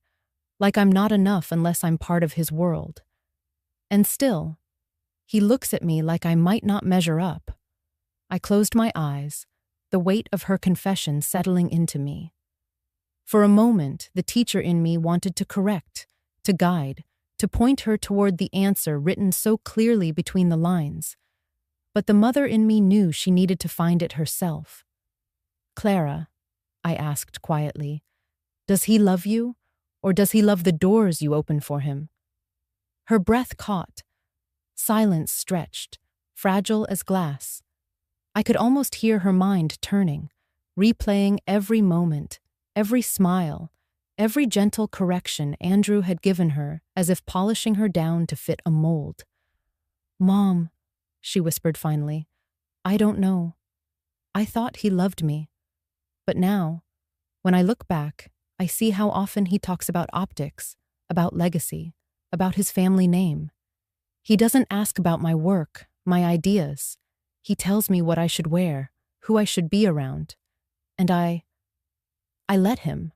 like I'm not enough unless I'm part of his world. And still, he looks at me like I might not measure up. I closed my eyes, the weight of her confession settling into me. For a moment, the teacher in me wanted to correct, to guide, to point her toward the answer written so clearly between the lines. But the mother in me knew she needed to find it herself. Clara, I asked quietly, does he love you, Or does he love the doors you open for him? Her breath caught. Silence stretched, fragile as glass. I could almost hear her mind turning, replaying every moment, every smile, every gentle correction Andrew had given her as if polishing her down to fit a mold. "Mom," she whispered finally, "I don't know. I thought he loved me. But now, when I look back, I see how often he talks about optics, about legacy, about his family name. He doesn't ask about my work, my ideas. He tells me what I should wear, who I should be around. And I let him."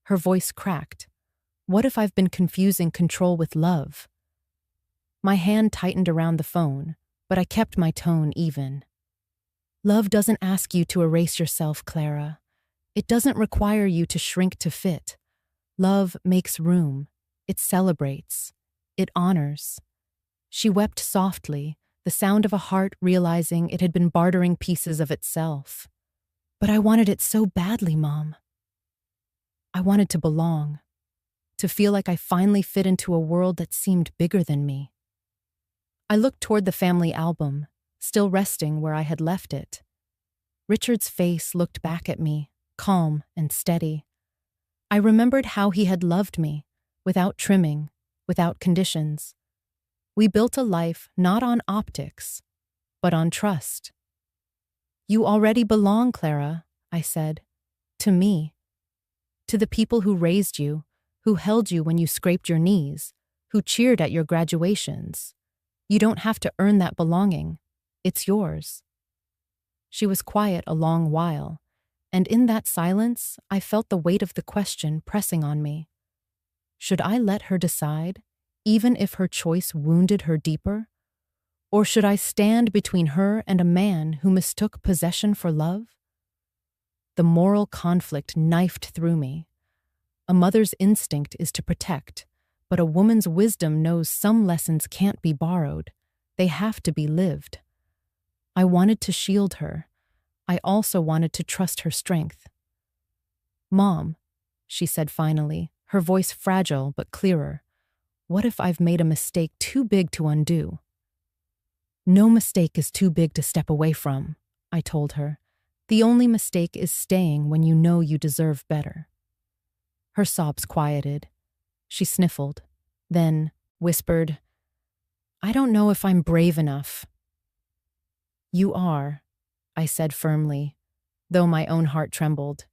Her voice cracked. What if I've been confusing control with love? My hand tightened around the phone, but I kept my tone even. Love doesn't ask you to erase yourself, Clara. It doesn't require you to shrink to fit. Love makes room. It celebrates. It honors. She wept softly, the sound of a heart realizing it had been bartering pieces of itself. But I wanted it so badly, Mom. I wanted to belong, to feel like I finally fit into a world that seemed bigger than me. I looked toward the family album, still resting where I had left it. Richard's face looked back at me, calm and steady. I remembered how he had loved me, without trimming, without conditions. We built a life not on optics, but on trust. "You already belong, Clara," I said. "To me. To the people who raised you, who held you when you scraped your knees, who cheered at your graduations. You don't have to earn that belonging. It's yours." She was quiet a long while, and in that silence, I felt the weight of the question pressing on me. Should I let her decide, even if her choice wounded her deeper? Or should I stand between her and a man who mistook possession for love? The moral conflict knifed through me. A mother's instinct is to protect, but a woman's wisdom knows some lessons can't be borrowed. They have to be lived. I wanted to shield her. I also wanted to trust her strength. "Mom," she said finally, her voice fragile but clearer, "what if I've made a mistake too big to undo?" "No mistake is too big to step away from," I told her. "The only mistake is staying when you know you deserve better." Her sobs quieted. She sniffled, then whispered, "I don't know if I'm brave enough." "You are," I said firmly, though my own heart trembled.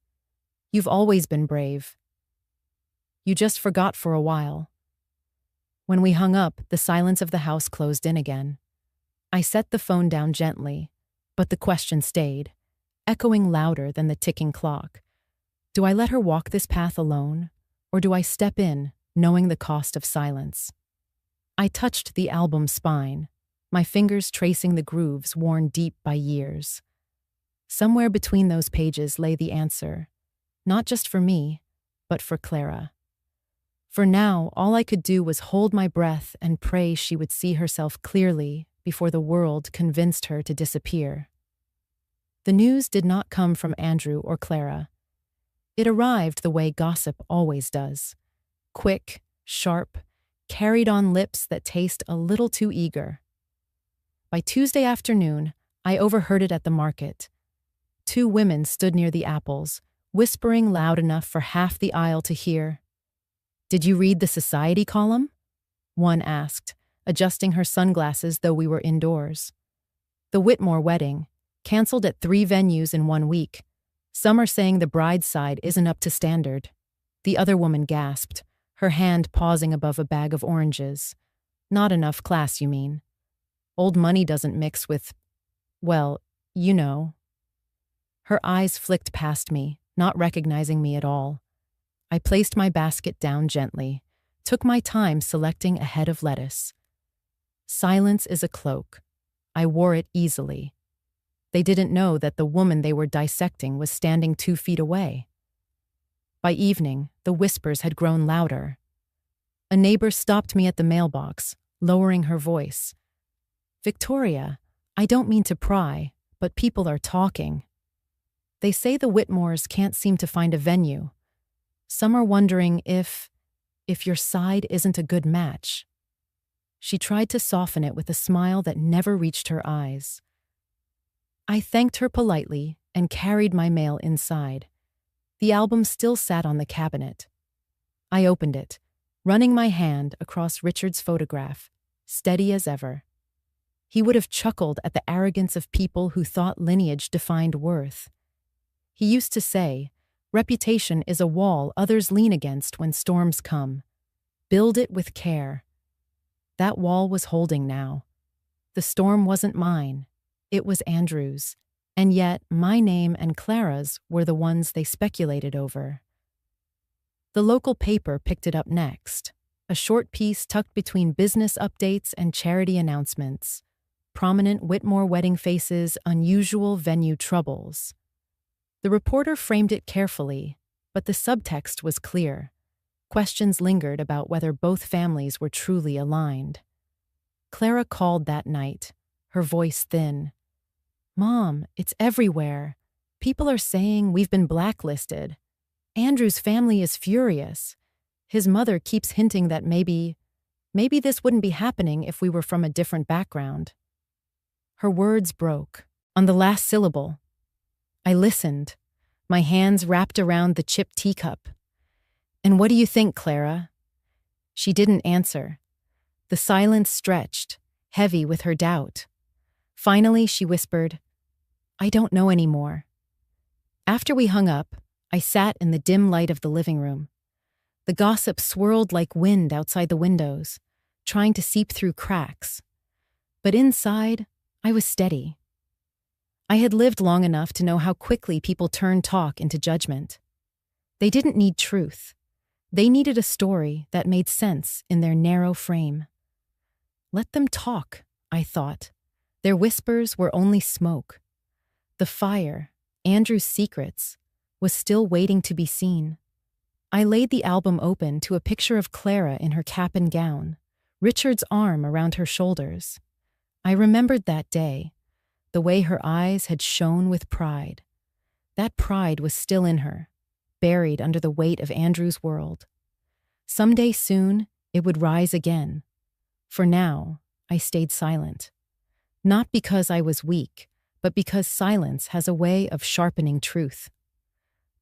"You've always been brave. You just forgot for a while." When we hung up, the silence of the house closed in again. I set the phone down gently, but the question stayed, echoing louder than the ticking clock. Do I let her walk this path alone, or do I step in, knowing the cost of silence? I touched the album's spine, my fingers tracing the grooves worn deep by years. Somewhere between those pages lay the answer, not just for me, but for Clara. For now, all I could do was hold my breath and pray she would see herself clearly before the world convinced her to disappear. The news did not come from Andrew or Clara. It arrived the way gossip always does. Quick, sharp, carried on lips that taste a little too eager. By Tuesday afternoon, I overheard it at the market. Two women stood near the apples, whispering loud enough for half the aisle to hear. "Did you read the society column?" one asked, adjusting her sunglasses though we were indoors. "The Whitmore wedding, canceled at 3 venues in 1 week. Some are saying the bride's side isn't up to standard." The other woman gasped, her hand pausing above a bag of oranges. "Not enough class, you mean? Old money doesn't mix with, well, you know." Her eyes flicked past me, not recognizing me at all. I placed my basket down gently, took my time selecting a head of lettuce. Silence is a cloak. I wore it easily. They didn't know that the woman they were dissecting was standing 2 feet away. By evening, the whispers had grown louder. A neighbor stopped me at the mailbox, lowering her voice. "Victoria, I don't mean to pry, but people are talking. They say the Whitmores can't seem to find a venue. Some are wondering if your side isn't a good match. She tried to soften it with a smile that never reached her eyes. I thanked her politely and carried my mail inside. The album still sat on the cabinet. I opened it, running my hand across Richard's photograph, steady as ever. He would have chuckled at the arrogance of people who thought lineage defined worth. He used to say, "Reputation is a wall others lean against when storms come. Build it with care." That wall was holding now. The storm wasn't mine. It was Andrew's. And yet, my name and Clara's were the ones they speculated over. The local paper picked it up next, a short piece tucked between business updates and charity announcements. Prominent Whitmore wedding faces, unusual venue troubles. The reporter framed it carefully, but the subtext was clear. Questions lingered about whether both families were truly aligned. Clara called that night, her voice thin. "Mom, it's everywhere. People are saying we've been blacklisted. Andrew's family is furious. His mother keeps hinting that maybe this wouldn't be happening if we were from a different background." Her words broke, on the last syllable. I listened, my hands wrapped around the chipped teacup. "And what do you think, Clara?" She didn't answer. The silence stretched, heavy with her doubt. Finally, she whispered, "I don't know anymore." After we hung up, I sat in the dim light of the living room. The gossip swirled like wind outside the windows, trying to seep through cracks. But inside, I was steady. I had lived long enough to know how quickly people turn talk into judgment. They didn't need truth. They needed a story that made sense in their narrow frame. Let them talk, I thought. Their whispers were only smoke. The fire, Andrew's secrets, was still waiting to be seen. I laid the album open to a picture of Clara in her cap and gown, Richard's arm around her shoulders. I remembered that day, the way her eyes had shone with pride. That pride was still in her, buried under the weight of Andrew's world. Someday soon, it would rise again. For now, I stayed silent. Not because I was weak, but because silence has a way of sharpening truth.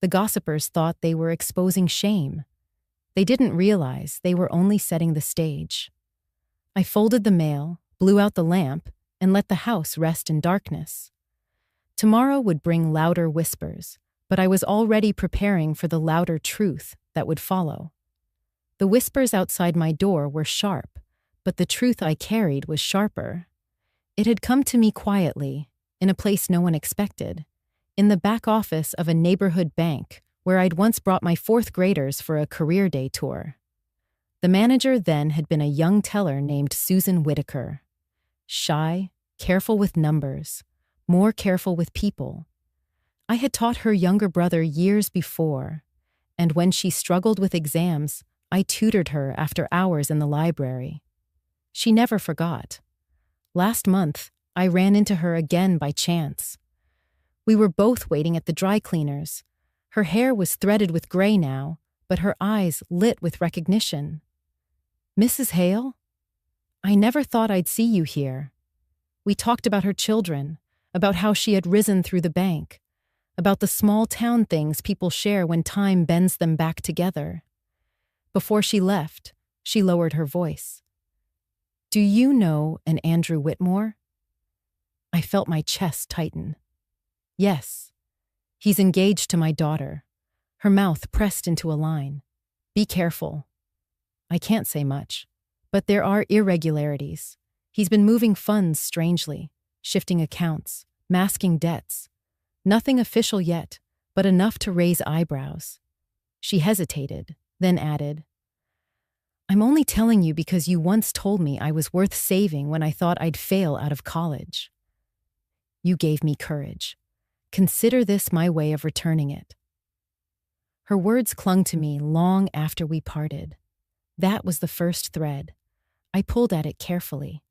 The gossipers thought they were exposing shame. They didn't realize they were only setting the stage. I folded the mail, blew out the lamp, and let the house rest in darkness. Tomorrow would bring louder whispers, but I was already preparing for the louder truth that would follow. The whispers outside my door were sharp, but the truth I carried was sharper. It had come to me quietly, in a place no one expected, in the back office of a neighborhood bank where I'd once brought my fourth graders for a career day tour. The manager then had been a young teller named Susan Whitaker. Shy, careful with numbers, more careful with people. I had taught her younger brother years before, and when she struggled with exams, I tutored her after hours in the library. She never forgot. Last month, I ran into her again by chance. We were both waiting at the dry cleaners. Her hair was threaded with gray now, but her eyes lit with recognition. "Mrs. Hale? I never thought I'd see you here." We talked about her children, about how she had risen through the bank, about the small town things people share when time bends them back together. Before she left, she lowered her voice. "Do you know an Andrew Whitmore?" I felt my chest tighten. "Yes. He's engaged to my daughter." Her mouth pressed into a line. "Be careful." I can't say much, but there are irregularities. He's been moving funds strangely, shifting accounts, masking debts. Nothing official yet, but enough to raise eyebrows. She hesitated, then added, "I'm only telling you because you once told me I was worth saving when I thought I'd fail out of college. You gave me courage. Consider this my way of returning it." Her words clung to me long after we parted. That was the first thread. I pulled at it carefully.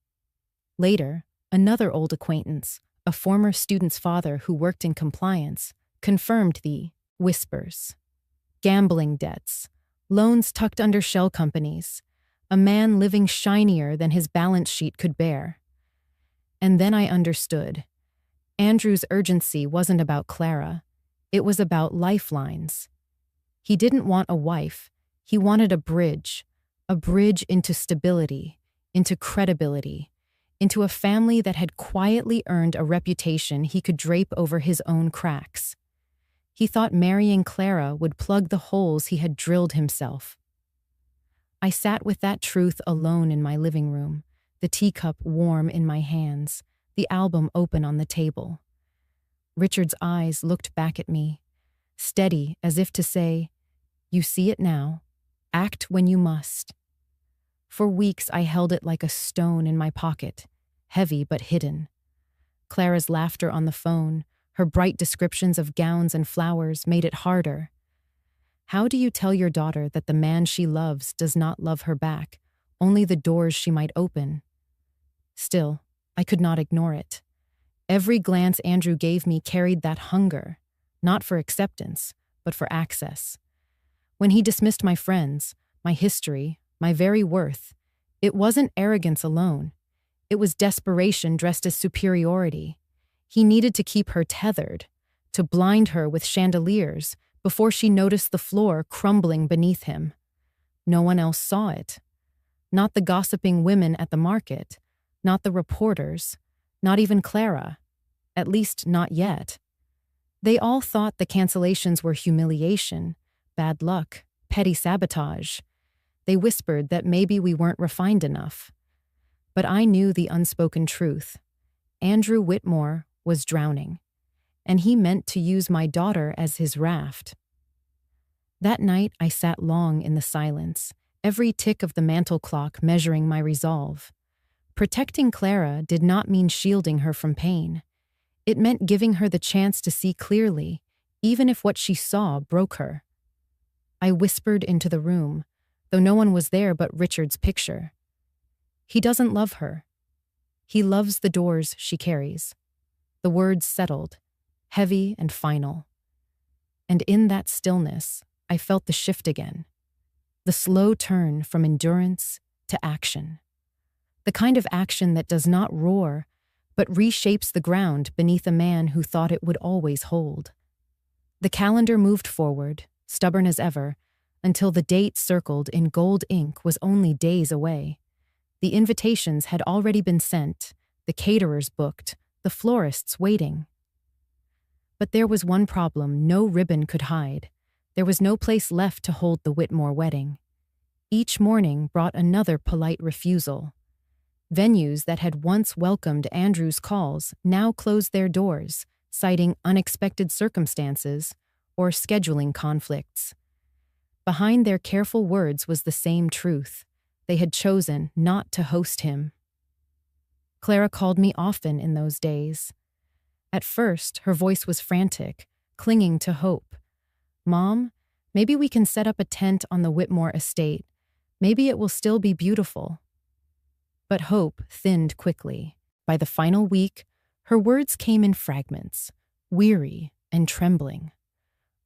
Later, another old acquaintance, a former student's father who worked in compliance, confirmed the whispers. gambling debts, loans tucked under shell companies, a man living shinier than his balance sheet could bear. And then I understood. Andrew's urgency wasn't about Clara. It was about lifelines. He didn't want a wife. He wanted a bridge into stability, into credibility, into a family that had quietly earned a reputation he could drape over his own cracks. He thought marrying Clara would plug the holes he had drilled himself. I sat with that truth alone in my living room, the teacup warm in my hands, the album open on the table. Richard's eyes looked back at me, steady as if to say, "You see it now. Act when you must." For weeks I held it like a stone in my pocket, heavy but hidden. Clara's laughter on the phone, her bright descriptions of gowns and flowers made it harder. How do you tell your daughter that the man she loves does not love her back, only the doors she might open? Still, I could not ignore it. Every glance Andrew gave me carried that hunger, not for acceptance, but for access. When he dismissed my friends, my history, my very worth, it wasn't arrogance alone. It was desperation dressed as superiority. He needed to keep her tethered, to blind her with chandeliers before she noticed the floor crumbling beneath him. No one else saw it. Not the gossiping women at the market, not the reporters, not even Clara. At least not yet. They all thought the cancellations were humiliation, bad luck, petty sabotage. They whispered that maybe we weren't refined enough. But I knew the unspoken truth. Andrew Whitmore was drowning, and he meant to use my daughter as his raft. That night I sat long in the silence, every tick of the mantel clock measuring my resolve. Protecting Clara did not mean shielding her from pain. It meant giving her the chance to see clearly, even if what she saw broke her. I whispered into the room, though no one was there but Richard's picture. He doesn't love her. He loves the doors she carries. The words settled, heavy and final. And in that stillness, I felt the shift again. The slow turn from endurance to action. The kind of action that does not roar, but reshapes the ground beneath a man who thought it would always hold. The calendar moved forward, stubborn as ever, until the date circled in gold ink was only days away. The invitations had already been sent, the caterers booked, the florists waiting. But there was one problem no ribbon could hide. There was no place left to hold the Whitmore wedding. Each morning brought another polite refusal. Venues that had once welcomed Andrew's calls now closed their doors, citing unexpected circumstances or scheduling conflicts. Behind their careful words was the same truth. They had chosen not to host him. Clara called me often in those days. At first, her voice was frantic, clinging to hope. "Mom, maybe we can set up a tent on the Whitmore estate. Maybe it will still be beautiful." But hope thinned quickly. By the final week, her words came in fragments, weary and trembling.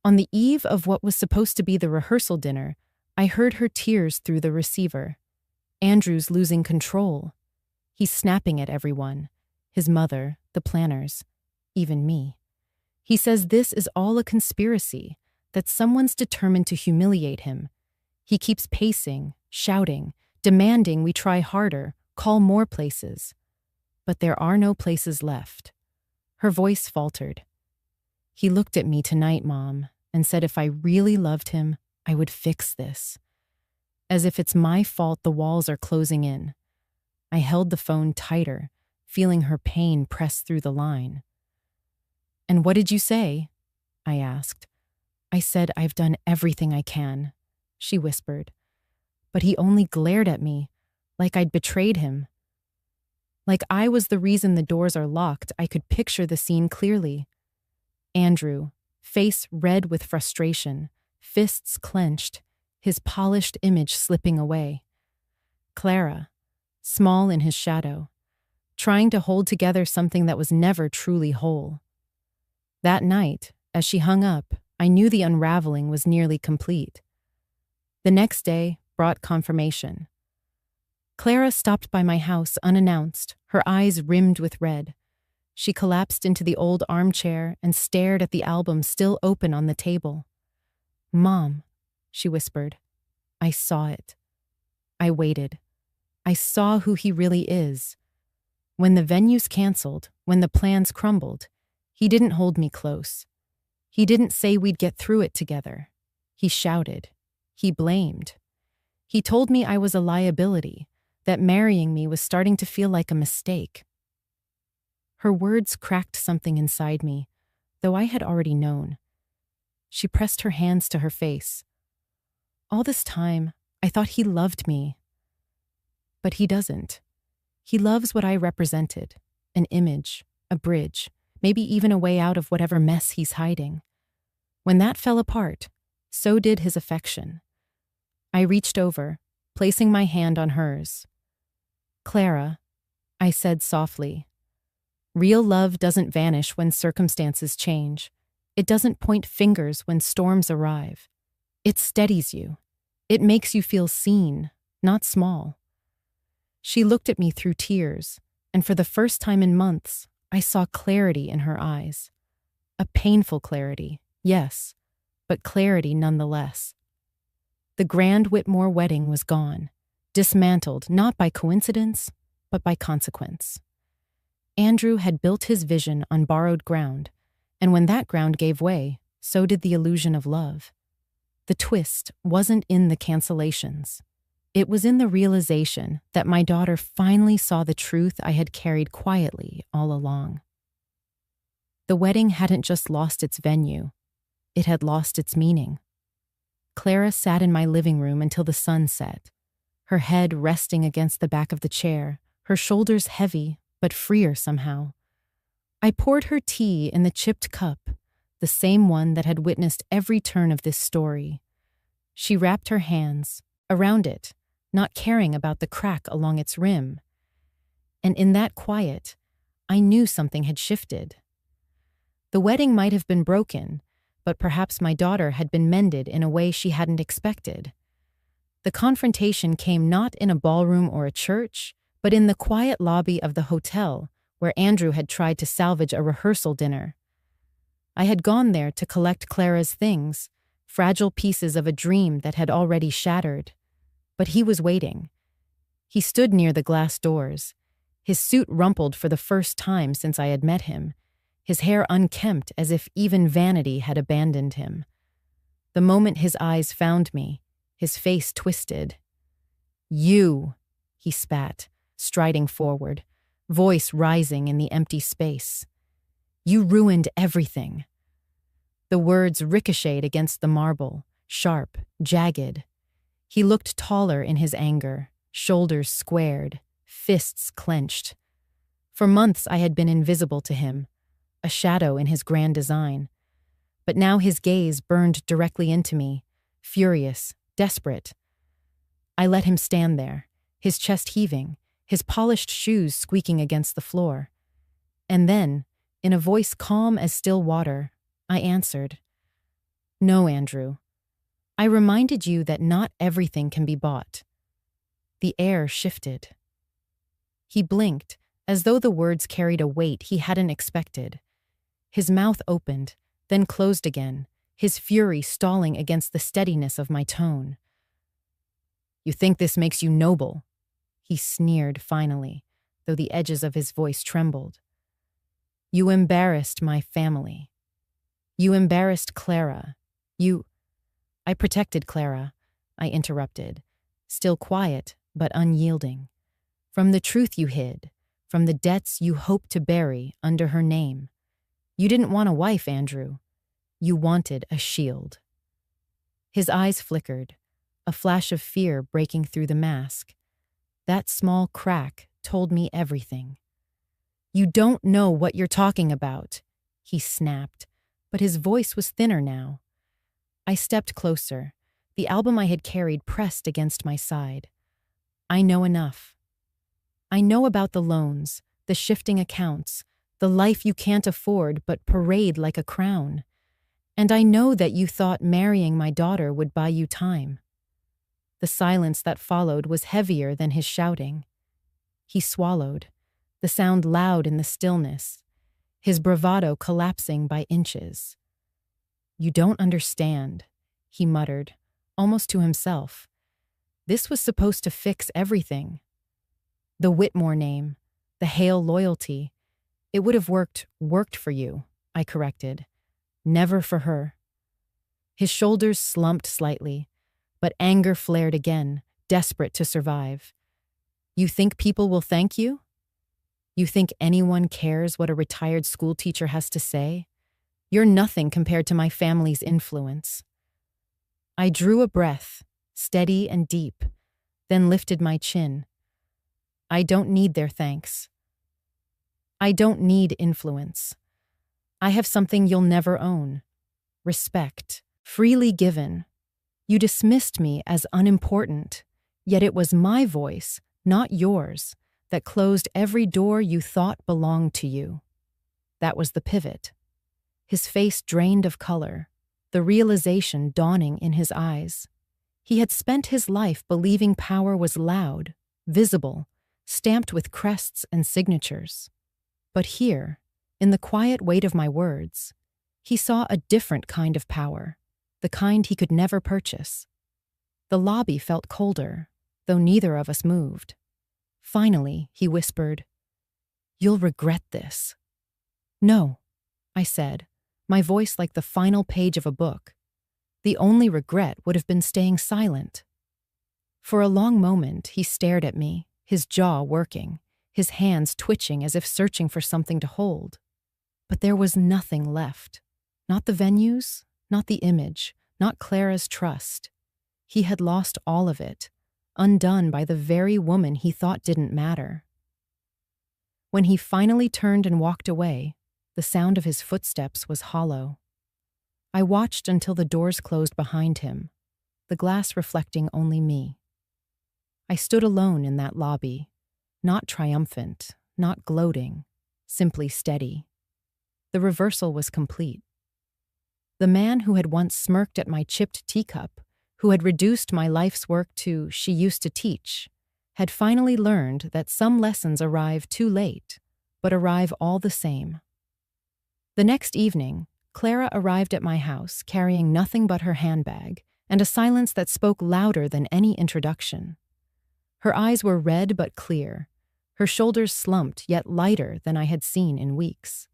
On the eve of what was supposed to be the rehearsal dinner, I heard her tears through the receiver. Andrew's losing control. He's snapping at everyone. His mother, the planners, even me. He says this is all a conspiracy, that someone's determined to humiliate him. He keeps pacing, shouting, demanding we try harder, call more places. But there are no places left. Her voice faltered. "He looked at me tonight, Mom, and said if I really loved him, I would fix this. As if it's my fault the walls are closing in." I held the phone tighter, feeling her pain press through the line. "And what did you say?" I asked. "I said I've done everything I can," she whispered. But he only glared at me, like I'd betrayed him. Like I was the reason the doors are locked. I could picture the scene clearly. Andrew, face red with frustration, fists clenched, his polished image slipping away. Clara, small in his shadow, trying to hold together something that was never truly whole. That night, as she hung up, I knew the unraveling was nearly complete. The next day brought confirmation. Clara stopped by my house unannounced, her eyes rimmed with red. She collapsed into the old armchair and stared at the album still open on the table. "Mom," she whispered. I saw it. I waited. I saw who he really is. When the venues canceled, when the plans crumbled, he didn't hold me close. He didn't say we'd get through it together. He shouted. He blamed. He told me I was a liability, that marrying me was starting to feel like a mistake. Her words cracked something inside me, though I had already known. She pressed her hands to her face. All this time, I thought he loved me. But he doesn't. He loves what I represented, an image, a bridge, maybe even a way out of whatever mess he's hiding. When that fell apart, so did his affection. I reached over, placing my hand on hers. "Clara," I said softly, "real love doesn't vanish when circumstances change. It doesn't point fingers when storms arrive. It steadies you. It makes you feel seen, not small." She looked at me through tears, and for the first time in months, I saw clarity in her eyes. A painful clarity, yes, but clarity nonetheless. The grand Whitmore wedding was gone, dismantled not by coincidence, but by consequence. Andrew had built his vision on borrowed ground, and when that ground gave way, so did the illusion of love. The twist wasn't in the cancellations. It was in the realization that my daughter finally saw the truth I had carried quietly all along. The wedding hadn't just lost its venue, it had lost its meaning. Clara sat in my living room until the sun set, her head resting against the back of the chair, her shoulders heavy but freer somehow. I poured her tea in the chipped cup, the same one that had witnessed every turn of this story. She wrapped her hands around it, not caring about the crack along its rim. And in that quiet, I knew something had shifted. The wedding might have been broken, but perhaps my daughter had been mended in a way she hadn't expected. The confrontation came not in a ballroom or a church, but in the quiet lobby of the hotel where Andrew had tried to salvage a rehearsal dinner. I had gone there to collect Clara's things, fragile pieces of a dream that had already shattered. But he was waiting. He stood near the glass doors, his suit rumpled for the first time since I had met him, his hair unkempt as if even vanity had abandoned him. The moment his eyes found me, his face twisted. "You," he spat, striding forward, voice rising in the empty space. "You ruined everything." The words ricocheted against the marble, sharp, jagged. He looked taller in his anger, shoulders squared, fists clenched. For months I had been invisible to him, a shadow in his grand design. But now his gaze burned directly into me, furious, desperate. I let him stand there, his chest heaving, his polished shoes squeaking against the floor. And then, in a voice calm as still water, I answered, "No, Andrew. I reminded you that not everything can be bought." The air shifted. He blinked, as though the words carried a weight he hadn't expected. His mouth opened, then closed again, his fury stalling against the steadiness of my tone. "You think this makes you noble?" He sneered finally, though the edges of his voice trembled. "You embarrassed my family. You embarrassed Clara. I protected Clara," I interrupted, still quiet but unyielding. "From the truth you hid, from the debts you hoped to bury under her name. You didn't want a wife, Andrew. You wanted a shield." His eyes flickered, a flash of fear breaking through the mask. That small crack told me everything. "You don't know what you're talking about," he snapped, but his voice was thinner now. I stepped closer, the album I had carried pressed against my side. "I know enough. I know about the loans, the shifting accounts, the life you can't afford but parade like a crown. And I know that you thought marrying my daughter would buy you time." The silence that followed was heavier than his shouting. He swallowed, the sound loud in the stillness, his bravado collapsing by inches. "You don't understand," he muttered, almost to himself. "This was supposed to fix everything. The Whitmore name, the Hale loyalty, it would have worked for you," I corrected. "Never for her." His shoulders slumped slightly, but anger flared again, desperate to survive. "You think people will thank you? You think anyone cares what a retired schoolteacher has to say? You're nothing compared to my family's influence." I drew a breath, steady and deep, then lifted my chin. "I don't need their thanks. I don't need influence. I have something you'll never own. Respect, freely given. You dismissed me as unimportant, yet it was my voice, not yours, that closed every door you thought belonged to you." That was the pivot. His face drained of color, the realization dawning in his eyes. He had spent his life believing power was loud, visible, stamped with crests and signatures. But here, in the quiet weight of my words, he saw a different kind of power, the kind he could never purchase. The lobby felt colder, though neither of us moved. Finally, he whispered, "You'll regret this." "No," I said, my voice like the final page of a book. The only regret would have been staying silent. For a long moment, he stared at me, his jaw working, his hands twitching as if searching for something to hold. But there was nothing left. Not the venues, not the image, not Clara's trust. He had lost all of it, undone by the very woman he thought didn't matter. When he finally turned and walked away, the sound of his footsteps was hollow. I watched until the doors closed behind him, the glass reflecting only me. I stood alone in that lobby, not triumphant, not gloating, simply steady. The reversal was complete. The man who had once smirked at my chipped teacup, who had reduced my life's work to "she used to teach," had finally learned that some lessons arrive too late, but arrive all the same. The next evening, Clara arrived at my house carrying nothing but her handbag and a silence that spoke louder than any introduction. Her eyes were red but clear, her shoulders slumped yet lighter than I had seen in weeks.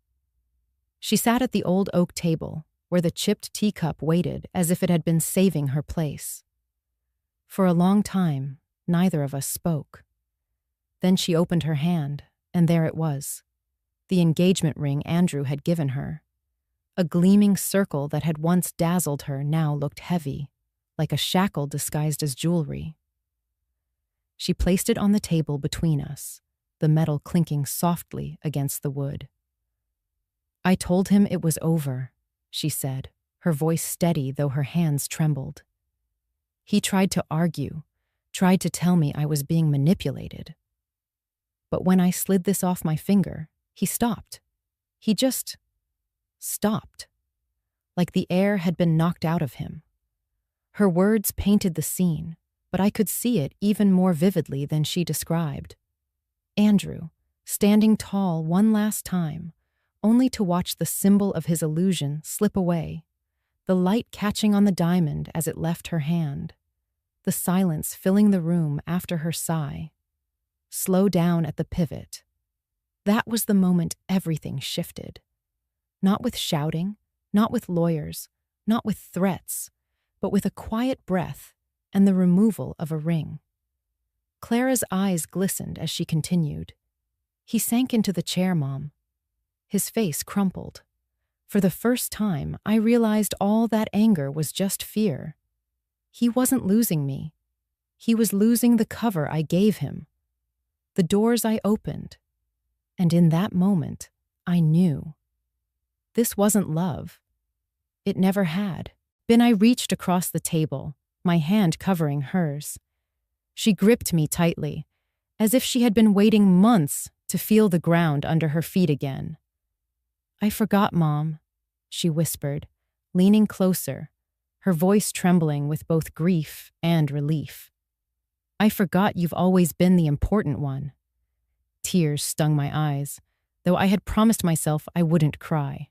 She sat at the old oak table, where the chipped teacup waited as if it had been saving her place. For a long time, neither of us spoke. Then she opened her hand, and there it was, the engagement ring Andrew had given her. A gleaming circle that had once dazzled her now looked heavy, like a shackle disguised as jewelry. She placed it on the table between us, the metal clinking softly against the wood. "I told him it was over," she said, her voice steady though her hands trembled. "He tried to argue, tried to tell me I was being manipulated. But when I slid this off my finger, he stopped. He just stopped, like the air had been knocked out of him." Her words painted the scene, but I could see it even more vividly than she described. Andrew, standing tall one last time, only to watch the symbol of his illusion slip away, the light catching on the diamond as it left her hand, the silence filling the room after her sigh. Slow down at the pivot. That was the moment everything shifted. Not with shouting, not with lawyers, not with threats, but with a quiet breath and the removal of a ring. Clara's eyes glistened as she continued. "He sank into the chair, Mom." His face crumpled. For the first time, I realized all that anger was just fear. He wasn't losing me. He was losing the cover I gave him, the doors I opened. And in that moment, I knew. This wasn't love. It never had. Then I reached across the table, my hand covering hers. She gripped me tightly, as if she had been waiting months to feel the ground under her feet again. "I forgot, Mom," she whispered, leaning closer, her voice trembling with both grief and relief. "I forgot you've always been the important one." Tears stung my eyes, though I had promised myself I wouldn't cry.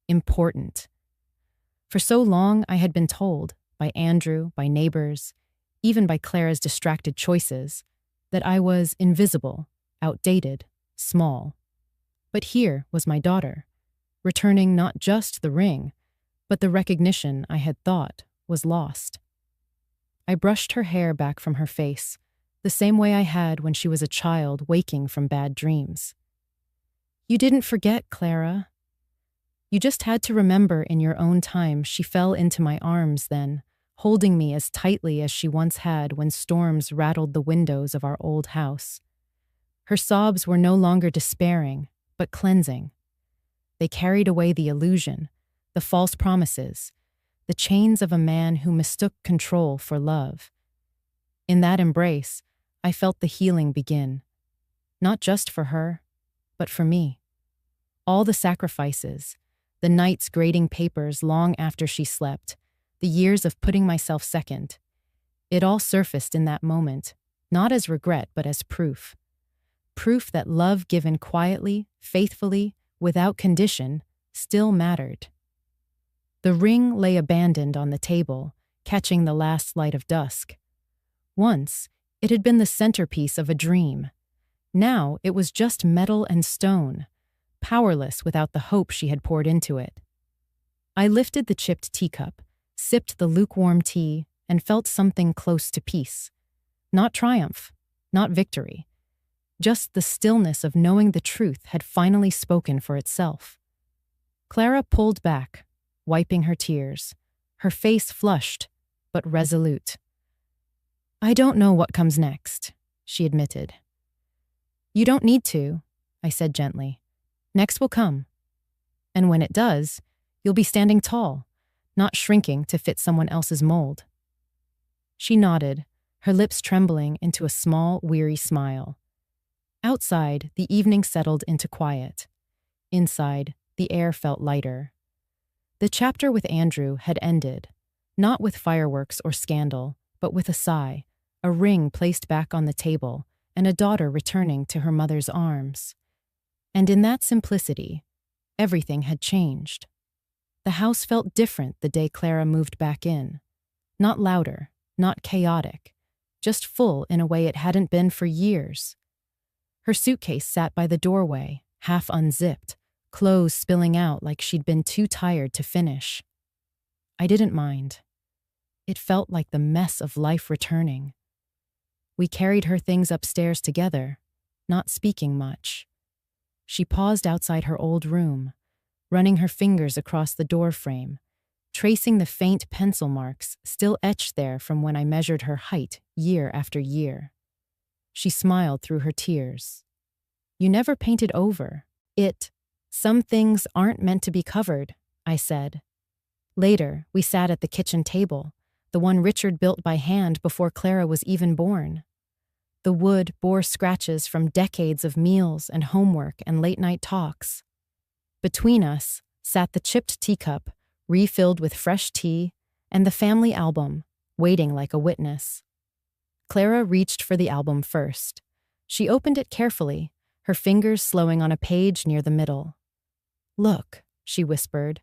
Important. For so long I had been told, by Andrew, by neighbors, even by Clara's distracted choices, that I was invisible, outdated, small. But here was my daughter, returning not just the ring, but the recognition I had thought was lost. I brushed her hair back from her face, the same way I had when she was a child waking from bad dreams. "You didn't forget, Clara. You just had to remember in your own time she fell into my arms then, holding me as tightly as she once had when storms rattled the windows of our old house. Her sobs were no longer despairing, but cleansing. They carried away the illusion, the false promises, the chains of a man who mistook control for love. In that embrace, I felt the healing begin, not just for her, but for me. All the sacrifices, the nights grading papers long after she slept, the years of putting myself second, it all surfaced in that moment, not as regret but as proof. Proof that love given quietly, faithfully, without condition, still mattered. The ring lay abandoned on the table, catching the last light of dusk. Once, it had been the centerpiece of a dream. Now it was just metal and stone, powerless without the hope she had poured into it. I lifted the chipped teacup, sipped the lukewarm tea, and felt something close to peace. Not triumph, not victory. Just the stillness of knowing the truth had finally spoken for itself. Clara pulled back, wiping her tears, her face flushed, but resolute. "I don't know what comes next," she admitted. "You don't need to," I said gently. "Next will come. And when it does, you'll be standing tall, not shrinking to fit someone else's mold." She nodded, her lips trembling into a small, weary smile. Outside, the evening settled into quiet. Inside, the air felt lighter. The chapter with Andrew had ended, not with fireworks or scandal, but with a sigh, a ring placed back on the table, and a daughter returning to her mother's arms. And in that simplicity, everything had changed. The house felt different the day Clara moved back in. Not louder, not chaotic, just full in a way it hadn't been for years. Her suitcase sat by the doorway, half unzipped, clothes spilling out like she'd been too tired to finish. I didn't mind. It felt like the mess of life returning. We carried her things upstairs together, not speaking much. She paused outside her old room, running her fingers across the doorframe, tracing the faint pencil marks still etched there from when I measured her height year after year. She smiled through her tears. "You never painted over. Some things aren't meant to be covered," I said. Later, we sat at the kitchen table, the one Richard built by hand before Clara was even born. The wood bore scratches from decades of meals and homework and late-night talks. Between us sat the chipped teacup, refilled with fresh tea, and the family album, waiting like a witness. Clara reached for the album first. She opened it carefully, her fingers slowing on a page near the middle. "Look," she whispered.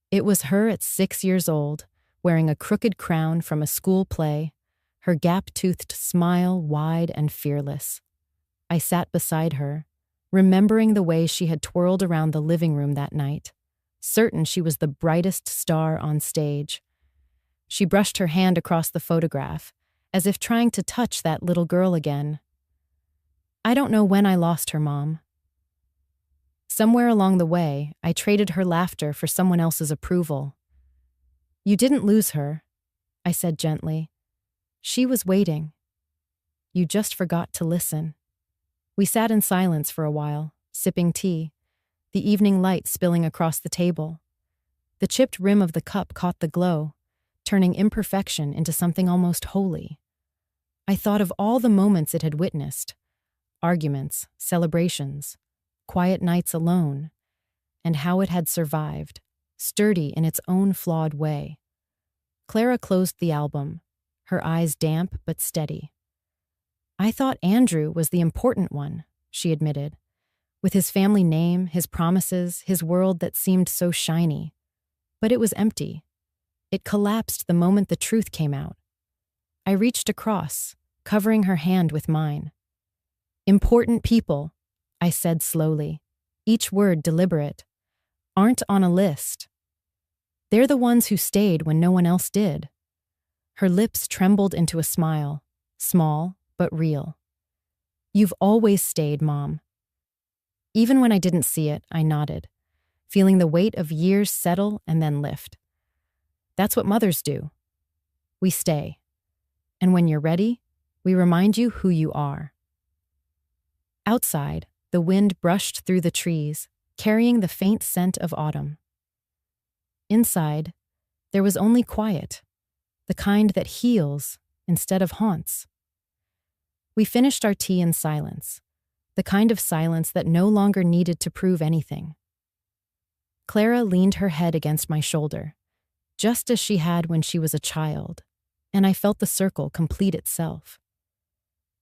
It was her at 6 years old, wearing a crooked crown from a school play, her gap-toothed smile wide and fearless. I sat beside her, remembering the way she had twirled around the living room that night, certain she was the brightest star on stage. She brushed her hand across the photograph, as if trying to touch that little girl again. "I don't know when I lost her, Mom. Somewhere along the way, I traded her laughter for someone else's approval." "You didn't lose her," I said gently. "She was waiting. You just forgot to listen." We sat in silence for a while, sipping tea, the evening light spilling across the table. The chipped rim of the cup caught the glow, turning imperfection into something almost holy. I thought of all the moments it had witnessed, arguments, celebrations, quiet nights alone, and how it had survived, sturdy in its own flawed way. Clara closed the album, her eyes damp but steady. "I thought Andrew was the important one," she admitted, with his family name, his promises, his world that seemed so shiny. But it was empty. It collapsed the moment the truth came out. I reached across, covering her hand with mine. "Important people," I said slowly, each word deliberate, "aren't on a list. They're the ones who stayed when no one else did." Her lips trembled into a smile, small but real. "You've always stayed, Mom." Even when I didn't see it, I nodded, feeling the weight of years settle and then lift. That's what mothers do. We stay. And when you're ready, we remind you who you are. Outside, the wind brushed through the trees, carrying the faint scent of autumn. Inside, there was only quiet, the kind that heals instead of haunts. We finished our tea in silence, the kind of silence that no longer needed to prove anything. Clara leaned her head against my shoulder, just as she had when she was a child, and I felt the circle complete itself.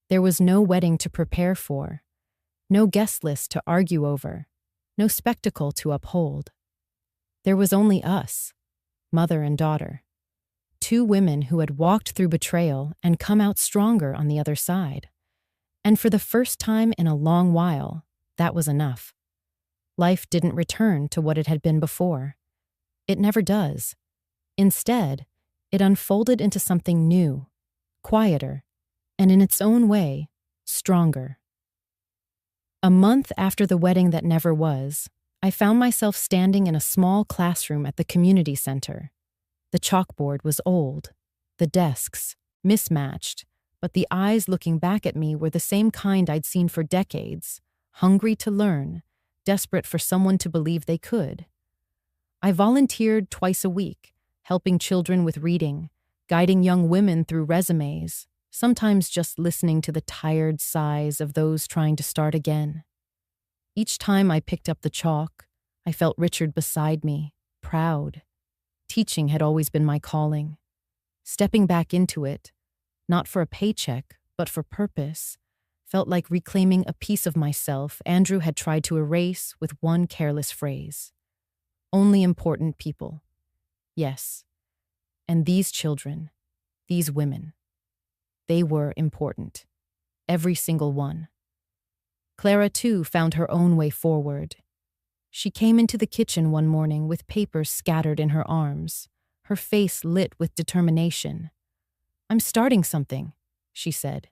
There was no wedding to prepare for, no guest list to argue over, no spectacle to uphold. There was only us, mother and daughter, two women who had walked through betrayal and come out stronger on the other side. And for the first time in a long while, that was enough. Life didn't return to what it had been before. It never does. Instead, it unfolded into something new, quieter, and in its own way, stronger. A month after the wedding that never was, I found myself standing in a small classroom at the community center. The chalkboard was old, the desks mismatched, but the eyes looking back at me were the same kind I'd seen for decades, hungry to learn, desperate for someone to believe they could. I volunteered twice a week, helping children with reading, guiding young women through resumes, sometimes just listening to the tired sighs of those trying to start again. Each time I picked up the chalk, I felt Richard beside me, proud. Teaching had always been my calling. Stepping back into it, not for a paycheck, but for purpose, felt like reclaiming a piece of myself Andrew had tried to erase with one careless phrase. Only important people. Yes. And these children, these women, they were important. Every single one. Clara, too, found her own way forward. She came into the kitchen one morning with papers scattered in her arms, her face lit with determination. "I'm starting something," she said.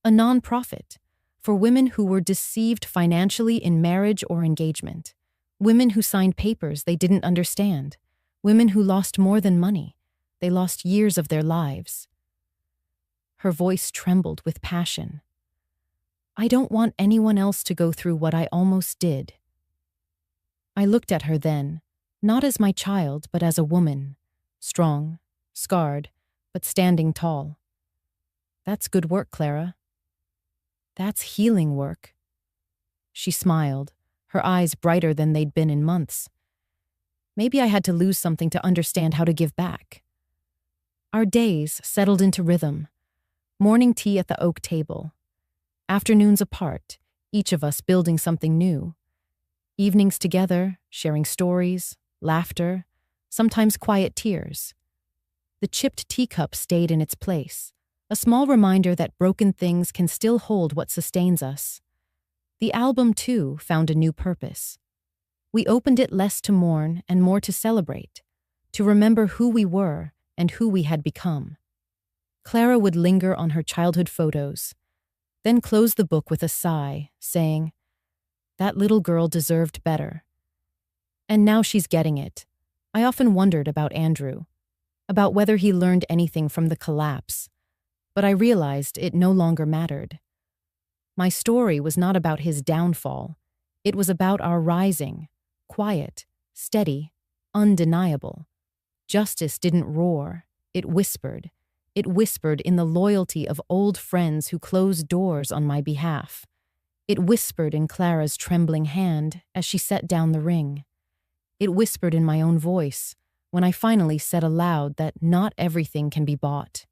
"A nonprofit for women who were deceived financially in marriage or engagement, women who signed papers they didn't understand, women who lost more than money. They lost years of their lives." Her voice trembled with passion. "I don't want anyone else to go through what I almost did." I looked at her then, not as my child, but as a woman, strong, scarred, but standing tall. "That's good work, Clara." "That's healing work." She smiled, her eyes brighter than they'd been in months. Maybe I had to lose something to understand how to give back. Our days settled into rhythm. Morning tea at the oak table. Afternoons apart, each of us building something new. Evenings together, sharing stories, laughter, sometimes quiet tears. The chipped teacup stayed in its place, a small reminder that broken things can still hold what sustains us. The album, too, found a new purpose. We opened it less to mourn and more to celebrate, to remember who we were and who we had become. Clara would linger on her childhood photos, then close the book with a sigh, saying, "That little girl deserved better." And now she's getting it. I often wondered about Andrew, about whether he learned anything from the collapse, but I realized it no longer mattered. My story was not about his downfall. It was about our rising, quiet, steady, undeniable. Justice didn't roar, it whispered. It whispered in the loyalty of old friends who closed doors on my behalf. It whispered in Clara's trembling hand as she set down the ring. It whispered in my own voice when I finally said aloud that not everything can be bought.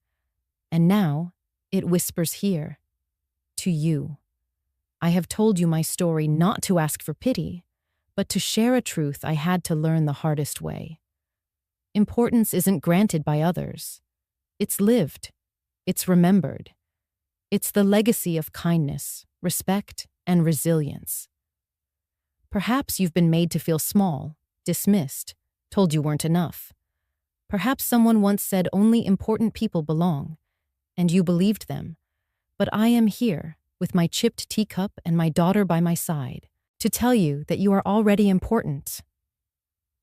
And now, it whispers here, to you. I have told you my story not to ask for pity, but to share a truth I had to learn the hardest way. Importance isn't granted by others. It's lived. It's remembered. It's the legacy of kindness, respect, and resilience. Perhaps you've been made to feel small, dismissed, told you weren't enough. Perhaps someone once said only important people belong, and you believed them. But I am here, with my chipped teacup and my daughter by my side, to tell you that you are already important.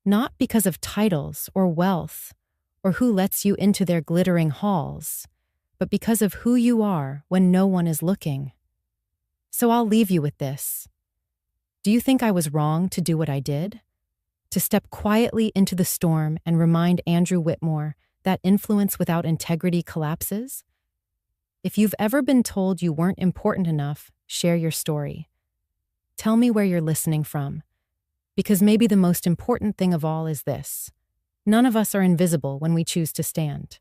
Not because of titles or wealth, or who lets you into their glittering halls, but because of who you are when no one is looking. So I'll leave you with this. Do you think I was wrong to do what I did? To step quietly into the storm and remind Andrew Whitmore that influence without integrity collapses? If you've ever been told you weren't important enough, share your story. Tell me where you're listening from, because maybe the most important thing of all is this: none of us are invisible when we choose to stand.